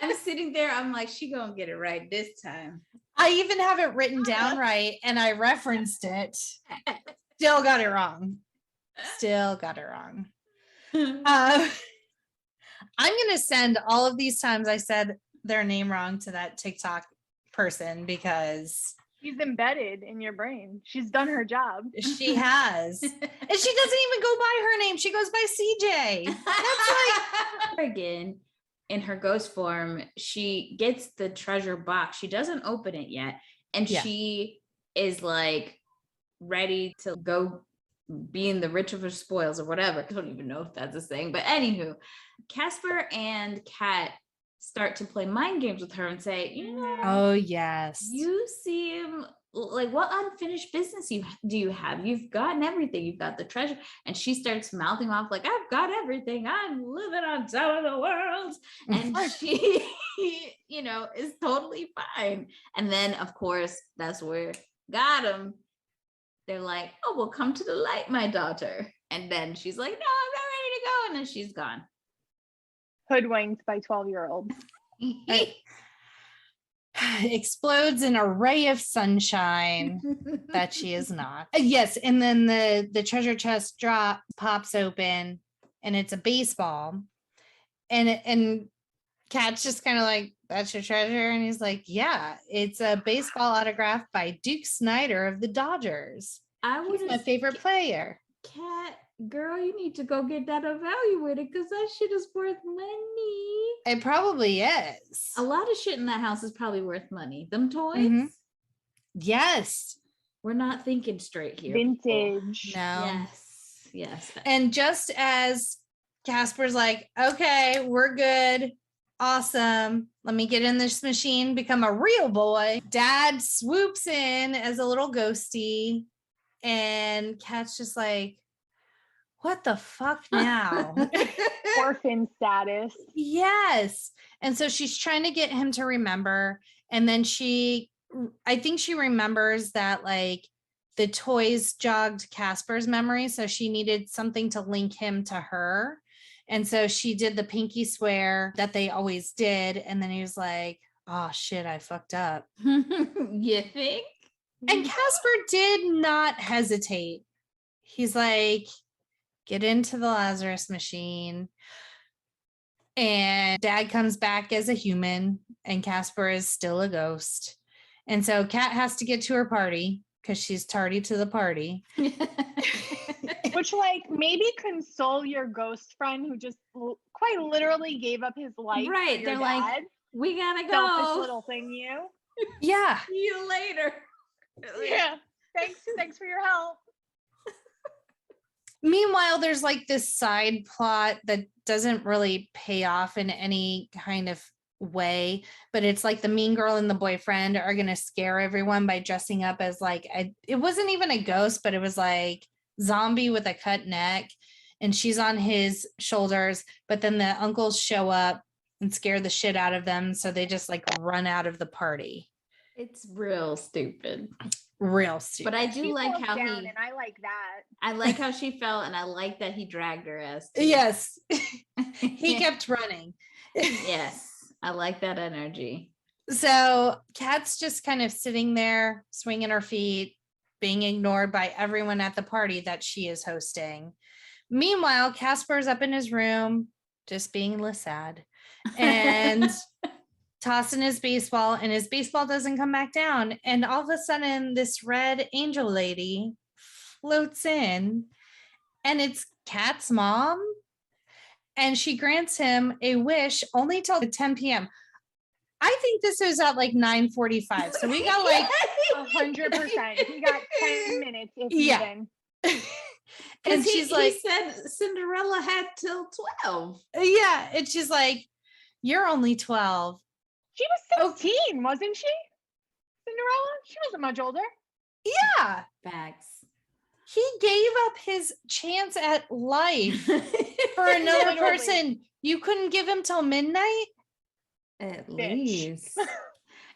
Speaker 2: I'm sitting there. I'm like, she going to get it right this time.
Speaker 1: I even have it written down right. And I referenced it. Still got it wrong. I'm going to send all of these times I said their name wrong to that TikTok person because
Speaker 3: she's embedded in your brain. She's done her job.
Speaker 1: She has. And she doesn't even go by her name. She goes by CJ. That's like
Speaker 2: again, in her ghost form, she gets the treasure box. She doesn't open it yet. And she is like ready to go being the rich of her spoils or whatever. I don't even know if that's a saying, but anywho, Casper and Kat start to play mind games with her and say, you know,
Speaker 1: oh yes,
Speaker 2: you seem like, what unfinished business do you have? You've gotten everything. You've got the treasure. And she starts mouthing off like, I've got everything. I'm living on top of the world. And she, you know, is totally fine. And then of course, that's where got him. They're like, oh, well, come to the light, my daughter. And then she's like, no, I'm not ready to go. And then she's gone.
Speaker 3: Hoodwinked by 12-year-olds.
Speaker 1: Explodes in a ray of sunshine that she is not. Yes. And then the treasure chest pops open and it's a baseball. And Kat's just kind of like, that's your treasure? And he's like, yeah, it's a baseball autograph by Duke Snyder of the Dodgers. He's my favorite player.
Speaker 2: Kat, girl, you need to go get that evaluated because that shit is worth money.
Speaker 1: It probably is.
Speaker 2: A lot of shit in that house is probably worth money. Them toys?
Speaker 1: Mm-hmm. Yes.
Speaker 2: We're not thinking straight here.
Speaker 3: Vintage.
Speaker 2: People. No. Yes.
Speaker 1: And just as Casper's like, okay, we're good. Awesome. Let me get in this machine, become a real boy. Dad swoops in as a little ghosty, and Kat's just like, what the fuck now?
Speaker 3: Orphan status.
Speaker 1: Yes. And so she's trying to get him to remember. And then I think she remembers that like the toys jogged Casper's memory. So she needed something to link him to her. And so she did the pinky swear that they always did. And then he was like, oh shit, I fucked up.
Speaker 2: You think?
Speaker 1: And Casper did not hesitate. He's like, get into the Lazarus machine. And Dad comes back as a human and Casper is still a ghost. And so Kat has to get to her party because she's tardy to the party.
Speaker 3: Which, like, maybe console your ghost friend who just quite literally gave up his life.
Speaker 2: Right.
Speaker 3: For
Speaker 2: They're
Speaker 3: your
Speaker 2: like,
Speaker 3: dad.
Speaker 2: we gotta go.
Speaker 3: Selfish little thing, you.
Speaker 1: Yeah.
Speaker 2: See you later.
Speaker 3: Yeah. Thanks for your help.
Speaker 1: Meanwhile, there's like this side plot that doesn't really pay off in any kind of way, but it's like the mean girl and the boyfriend are going to scare everyone by dressing up as like, it wasn't even a ghost, but it was like zombie with a cut neck, and she's on his shoulders, but then the uncles show up and scare the shit out of them, so they just like run out of the party.
Speaker 2: It's real stupid.
Speaker 1: Real stupid.
Speaker 2: But I do like how
Speaker 3: and I like that.
Speaker 2: I like how she felt, and I like that he dragged her ass too.
Speaker 1: Yes. He kept running.
Speaker 2: Yes. I like that energy.
Speaker 1: So Kat's just kind of sitting there, swinging her feet, being ignored by everyone at the party that she is hosting. Meanwhile, Casper's up in his room, just being sad and tossing his baseball, and his baseball doesn't come back down. And all of a sudden, this red angel lady floats in, and it's Kat's mom. And she grants him a wish only till 10 p.m. I think this was at like 9:45. So we got like
Speaker 3: 100%. He got 10 minutes if even.
Speaker 1: And she's like,
Speaker 2: he said Cinderella had till 12.
Speaker 1: Yeah. And she's like, you're only 12.
Speaker 3: She was 16, wasn't she? Cinderella? She wasn't much older.
Speaker 1: Yeah.
Speaker 2: Facts.
Speaker 1: He gave up his chance at life for another person. You couldn't give him till midnight?
Speaker 2: At least.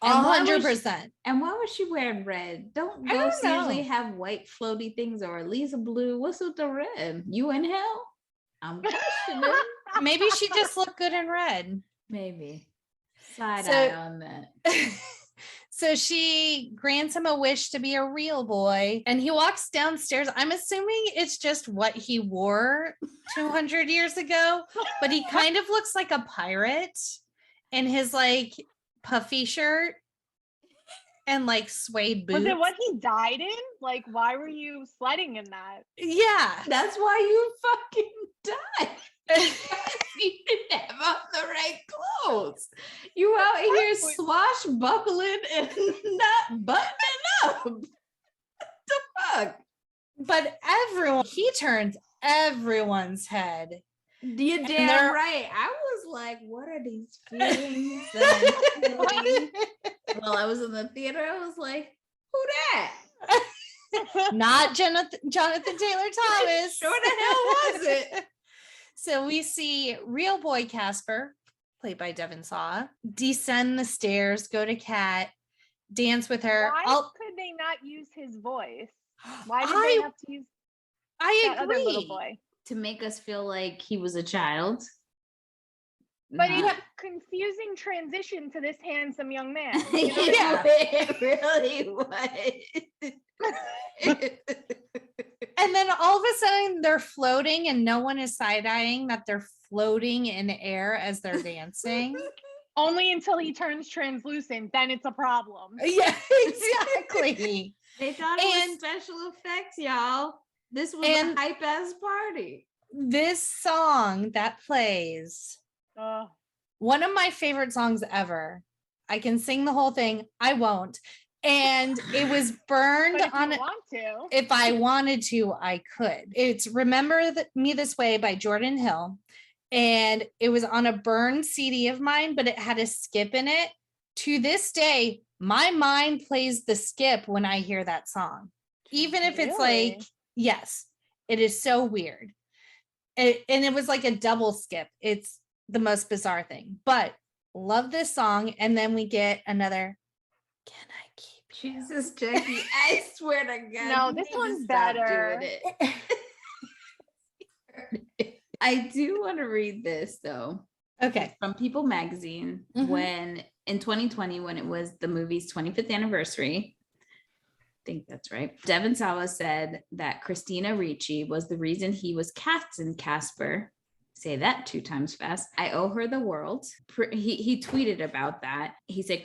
Speaker 1: 100%.
Speaker 2: And why was she wearing red? Don't ghosts usually have white floaty things, or at least a blue? What's with the red? You in hell? I'm questioning.
Speaker 1: Maybe she just looked good in red.
Speaker 2: Maybe. Side eye on that.
Speaker 1: So she grants him a wish to be a real boy, and he walks downstairs. I'm assuming it's just what he wore 200 years ago, but he kind of looks like a pirate in his like puffy shirt and like suede boots.
Speaker 3: Was it what he died in? Like, why were you sledding in that?
Speaker 1: Yeah.
Speaker 2: That's why you fucking died. You didn't have on the right clothes. You out here swashbuckling and not buttoning up. What the fuck?
Speaker 1: But he turns everyone's head.
Speaker 2: You're damn right. I was like, what are these feelings? While I was in the theater, I was like, who that?
Speaker 1: Not Jonathan Taylor Thomas.
Speaker 2: Sure the hell was it?
Speaker 1: So we see real boy Casper, played by Devon Sawa, descend the stairs, go to Kat, dance with her.
Speaker 3: Why could they not use his voice? Why did they have to use that
Speaker 1: agree.
Speaker 3: other little boy?
Speaker 2: To make us feel like he was a child.
Speaker 3: But it's a confusing transition to this handsome young man. You know?
Speaker 2: Yeah, it really was.
Speaker 1: And then all of a sudden they're floating, and no one is side-eyeing that they're floating in air as they're dancing.
Speaker 3: Only until he turns translucent, then it's a problem.
Speaker 1: Yeah, exactly.
Speaker 2: They thought it was special effects, y'all. This was a hype ass party.
Speaker 1: This song that plays, one of my favorite songs ever. I can sing the whole thing. I won't. And it was burned on it. If I wanted to, I could. It's Remember Me This Way by Jordan Hill. And it was on a burned CD of mine, but it had a skip in it. To this day, my mind plays the skip when I hear that song. Even if it's like, yes, it is so weird. And it was like a double skip. It's the most bizarre thing. But love this song. And then we get another, Can I Keep You?
Speaker 2: Jesus, Jackie, I swear to God.
Speaker 3: No, this one's better.
Speaker 2: I do want to read this though.
Speaker 1: Okay.
Speaker 2: From People magazine, when in 2020, when it was the movie's 25th anniversary, I think that's right. Devon Sawa said that Christina Ricci was the reason he was cast in Casper. Say that 2 times fast. I owe her the world. He tweeted about that. He said,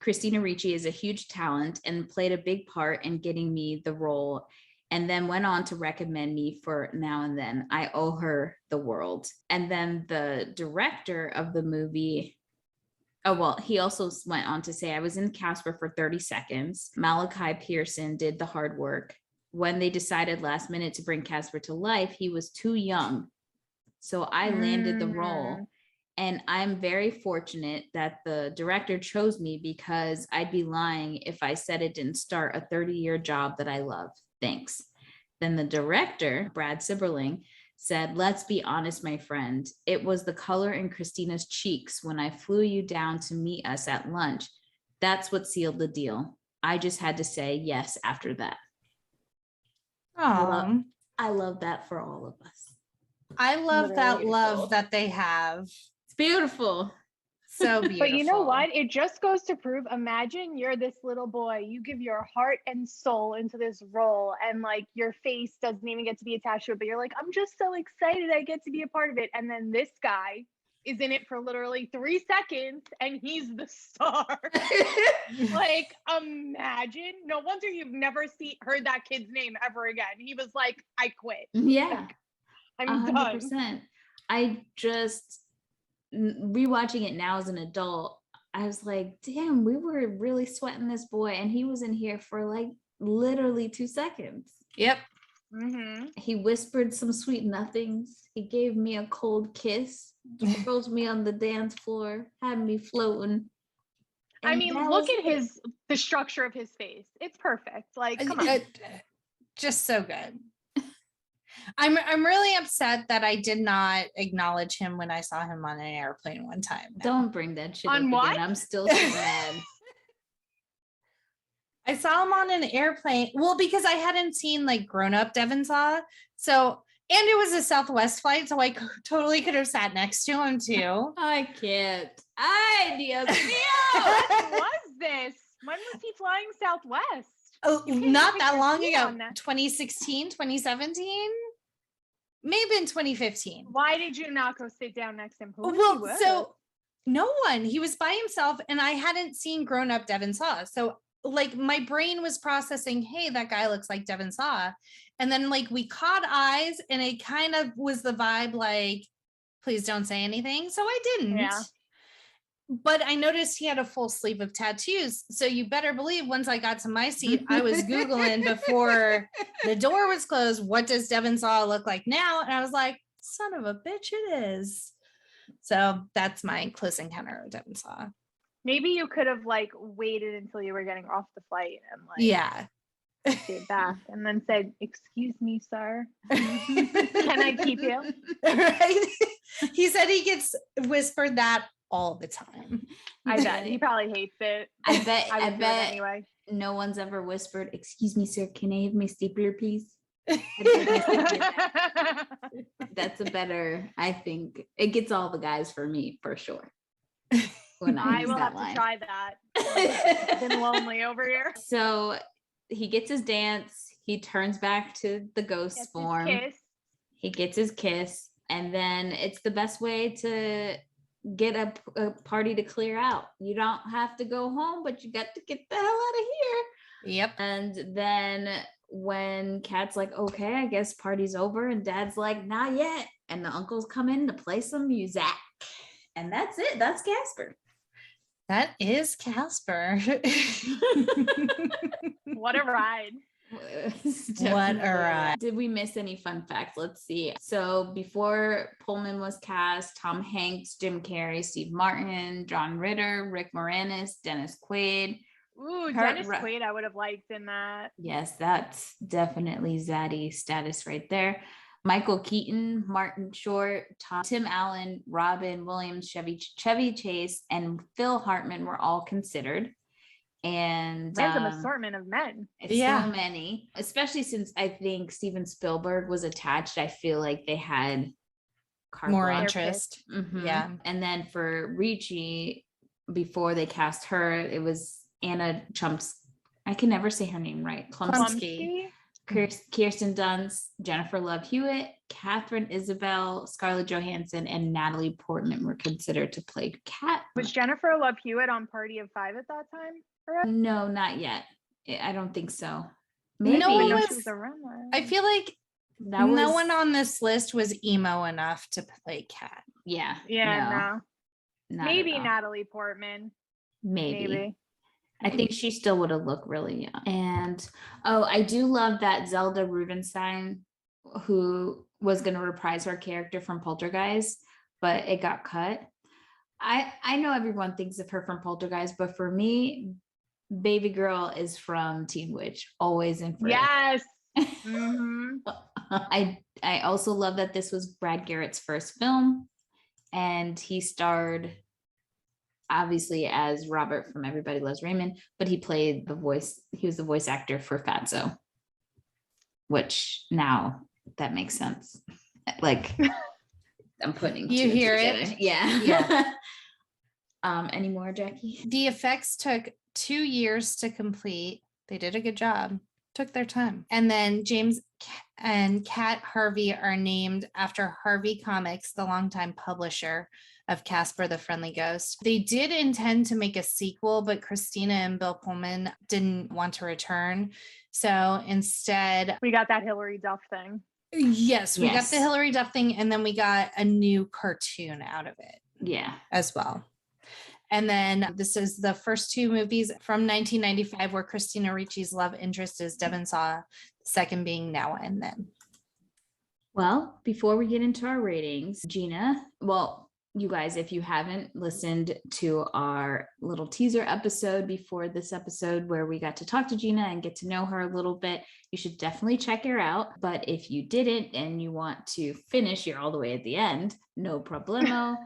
Speaker 2: Christina Ricci is a huge talent and played a big part in getting me the role, and then went on to recommend me for Now and Then. I owe her the world. And then the director of the movie, he also went on to say, I was in Casper for 30 seconds. Malachi Pearson did the hard work. When they decided last minute to bring Casper to life, he was too young. So I landed the role. And I'm very fortunate that the director chose me, because I'd be lying if I said it didn't start a 30-year job that I love. Thanks. Then the director, Brad Sibling, said, let's be honest, my friend. It was the color in Christina's cheeks when I flew you down to meet us at lunch. That's what sealed the deal. I just had to say yes after that.
Speaker 1: Oh,
Speaker 2: I love that for all of us.
Speaker 1: I love that
Speaker 2: Beautiful.
Speaker 1: love that they have.
Speaker 2: It's beautiful.
Speaker 1: So beautiful.
Speaker 3: But you know what? It just goes to prove, imagine you're this little boy, you give your heart and soul into this role, and like your face doesn't even get to be attached to it, but you're like, I'm just so excited I get to be a part of it. And then this guy is in it for literally 3 seconds and he's the star. Like, imagine. No wonder you've never heard that kid's name ever again. He was like, I quit.
Speaker 2: Yeah.
Speaker 3: Like, I'm
Speaker 2: 100%.
Speaker 3: done.
Speaker 2: I just, rewatching it now as an adult, I was like, damn, we were really sweating this boy, and he was in here for like literally 2 seconds.
Speaker 1: Yep.
Speaker 3: Mm-hmm.
Speaker 2: He whispered some sweet nothings. He gave me a cold kiss, rolled me on the dance floor, had me floating.
Speaker 3: I
Speaker 2: And
Speaker 3: mean,
Speaker 2: that
Speaker 3: look
Speaker 2: was
Speaker 3: at
Speaker 2: it.
Speaker 3: the structure of his face. It's perfect. Like, come on.
Speaker 1: Just so good. I'm really upset that I did not acknowledge him when I saw him on an airplane one time.
Speaker 2: Don't bring that shit
Speaker 3: On
Speaker 2: up
Speaker 3: what?
Speaker 2: again. I'm still so mad.
Speaker 1: I saw him on an airplane. Well, because I hadn't seen like grown up Devon Sawa. So, and it was a Southwest flight. So I totally could have sat next to him too.
Speaker 2: I can't. Ay, Dios mío.
Speaker 3: What was this? When was he flying Southwest?
Speaker 1: Oh,
Speaker 3: You can't
Speaker 1: not
Speaker 3: put
Speaker 1: that
Speaker 3: your
Speaker 1: long
Speaker 3: feet
Speaker 1: ago.
Speaker 3: on that.
Speaker 1: 2016, 2017. Maybe in 2015.
Speaker 3: Why did you not go sit down next to him? Who was he
Speaker 1: Well,
Speaker 3: with?
Speaker 1: so no one. He was by himself, and I hadn't seen grown up Devon Sawa. So like my brain was processing, hey, that guy looks like Devon Sawa. And then like we caught eyes, and it kind of was the vibe like, please don't say anything. So I didn't.
Speaker 3: Yeah.
Speaker 1: But I noticed he had a full sleeve of tattoos. So you better believe once I got to my seat, I was Googling before the door was closed, what does Devon Sawa look like now? And I was like, son of a bitch, it is. So that's my close encounter of Devon Sawa.
Speaker 3: Maybe you could have like waited until you were getting off the flight and like
Speaker 1: Yeah.
Speaker 3: stayed back and then said, excuse me, sir. Can I keep you?
Speaker 1: Right? He said he gets whispered that all the time.
Speaker 3: I bet. He probably hates it.
Speaker 2: I bet
Speaker 3: I would do it anyway.
Speaker 2: no one's ever whispered, excuse me, sir, can I have my stapler, please? That's a better, I think it gets all the guys for me for sure. When
Speaker 3: I
Speaker 2: use
Speaker 3: will
Speaker 2: that
Speaker 3: have
Speaker 2: line.
Speaker 3: to try that. I've been lonely over here.
Speaker 2: So he gets his dance, he turns back to the ghost
Speaker 3: Gets his
Speaker 2: form,
Speaker 3: kiss.
Speaker 2: he gets his kiss, and then it's the best way to get a party to clear out. You don't have to go home, but you got to get the hell out of here.
Speaker 1: Yep.
Speaker 2: And then when Kat's like, okay, I guess party's over, and Dad's like, not yet, and the uncles come in to play some music, and that's it. That's Casper.
Speaker 1: That is Casper.
Speaker 3: What a ride.
Speaker 1: What a ride.
Speaker 2: Did we miss any fun facts? Let's see. So before Pullman was cast, Tom Hanks, Jim Carrey, Steve Martin, John Ritter, Rick Moranis, Dennis Quaid.
Speaker 3: Ooh, Dennis Quaid, I would have liked in that.
Speaker 2: Yes, that's definitely Zaddy status right there. Michael Keaton, Martin Short, Tim Allen, Robin Williams, Chevy Chase, and Phil Hartman were all considered. And
Speaker 3: There's an assortment of men.
Speaker 2: it's so many, especially since I think Steven Spielberg was attached. I feel like they had
Speaker 1: More interest.
Speaker 2: Mhm.
Speaker 1: Yeah.
Speaker 2: And then for Ricci, before they cast her, it was Anna Chumps. I can never say her name right.
Speaker 1: Plumsky.
Speaker 2: Kirsten Dunst, Jennifer Love Hewitt, Catherine Isabel, Scarlett Johansson, and Natalie Portman were considered to play Kat.
Speaker 3: Was Jennifer Love Hewitt on Party of Five at that time?
Speaker 2: No, not yet. I don't think so.
Speaker 1: Maybe. No one
Speaker 3: She
Speaker 1: was,
Speaker 3: was around there.
Speaker 1: I feel like
Speaker 2: That was,
Speaker 1: no one on this list was emo enough to play Kat.
Speaker 2: Yeah.
Speaker 3: Yeah, no.
Speaker 2: not
Speaker 3: Maybe
Speaker 2: at all.
Speaker 3: Natalie Portman.
Speaker 2: Maybe. I think she still would have looked really young. And I do love that Zelda Rubinstein, who was going to reprise her character from Poltergeist, but it got cut. I know everyone thinks of her from Poltergeist, but for me, baby girl is from Teen Witch, always and forever.
Speaker 3: Yes. Mm-hmm.
Speaker 2: I also love that this was Brad Garrett's first film, and he starred obviously as Robert from Everybody Loves Raymond, but he played the voice. He was the voice actor for Fatso, which now that makes sense. Like I'm putting
Speaker 1: you hear it.
Speaker 2: Yeah. Any more, Jackie?
Speaker 1: The effects took 2 years to complete. They did a good job. Took their time. And then James and Kat Harvey are named after Harvey Comics, the longtime publisher of Casper the Friendly Ghost. They did intend to make a sequel, but Christina and Bill Pullman didn't want to return. So instead,
Speaker 3: we got that Hillary Duff thing.
Speaker 1: Yes, we got the Hillary Duff thing, and then we got a new cartoon out of it.
Speaker 2: Yeah.
Speaker 1: As well. And then this is the first 2 movies from 1995 where Christina Ricci's love interest is Devon Sawa, second being Now and Then.
Speaker 2: Well, before we get into our ratings, Gina, you guys, if you haven't listened to our little teaser episode before this episode where we got to talk to Gina and get to know her a little bit, you should definitely check her out. But if you didn't and you want to finish, you're all the way at the end, no problemo.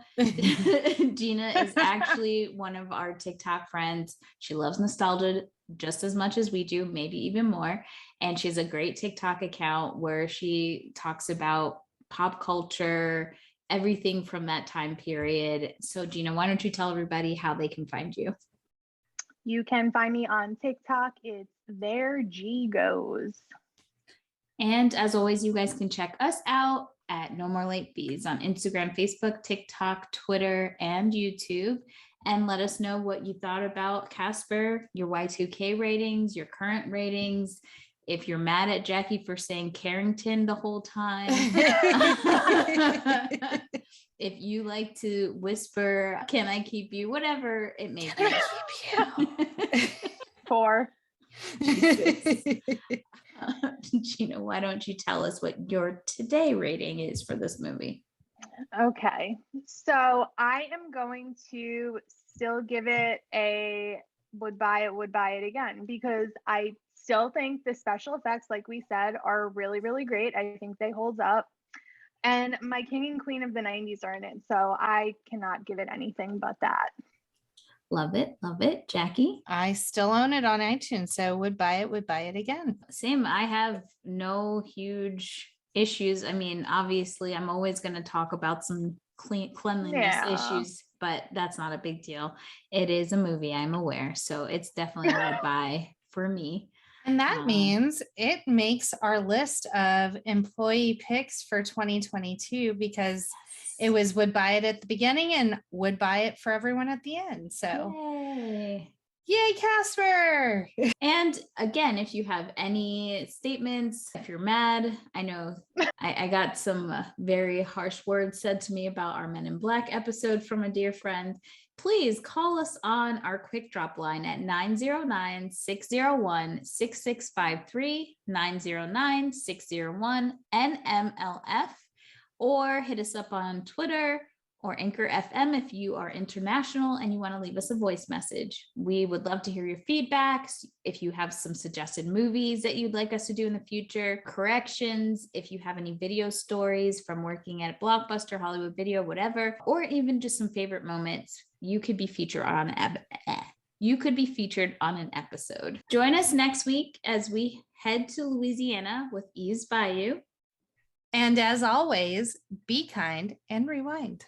Speaker 2: Gina is actually one of our TikTok friends. She loves nostalgia just as much as we do, maybe even more. And she has a great TikTok account where she talks about pop culture, everything from that time period. So Gina, why don't you tell everybody how they can find you?
Speaker 3: You can find me on TikTok. It's There G Goes.
Speaker 2: And as always, you guys can check us out at No More Late Fees on Instagram, Facebook, TikTok, Twitter, and YouTube. And let us know what you thought about Casper, your Y2K ratings, your current ratings. If you're mad at Jackie for saying Carrington the whole time. If you like to whisper, can I keep you? Whatever it may be.
Speaker 1: Can I keep you?
Speaker 3: 4.
Speaker 2: Gina, why don't you tell us what your today rating is for this movie?
Speaker 3: Okay, so I am going to still give it a would buy it again, because I still think the special effects, like we said, are really, really great. I think they hold up. And my king and queen of the 90s are in it, so I cannot give it anything but that.
Speaker 2: Love it. Love it. Jackie?
Speaker 1: I still own it on iTunes, so would buy it again.
Speaker 2: Same. I have no huge issues. I mean, obviously, I'm always going to talk about some cleanliness issues, but that's not a big deal. It is a movie, I'm aware. So it's definitely a would buy for me.
Speaker 1: And that means it makes our list of employee picks for 2022, because it was would buy it at the beginning and would buy it for everyone at the end. So yay, Casper.
Speaker 2: And again, if you have any statements, if you're mad, I know I got some very harsh words said to me about our Men in Black episode from a dear friend. Please call us on our quick drop line at 909-601-6653, 909-601-NMLF, or hit us up on Twitter or Anchor FM if you are international and you want to leave us a voice message. We would love to hear your feedback. If you have some suggested movies that you'd like us to do in the future, corrections, if you have any video stories from working at a Blockbuster, Hollywood Video, whatever, or even just some favorite moments, you could be featured on an episode. Join us next week as we head to Louisiana with Ease Bayou.
Speaker 1: And as always, be kind and rewind.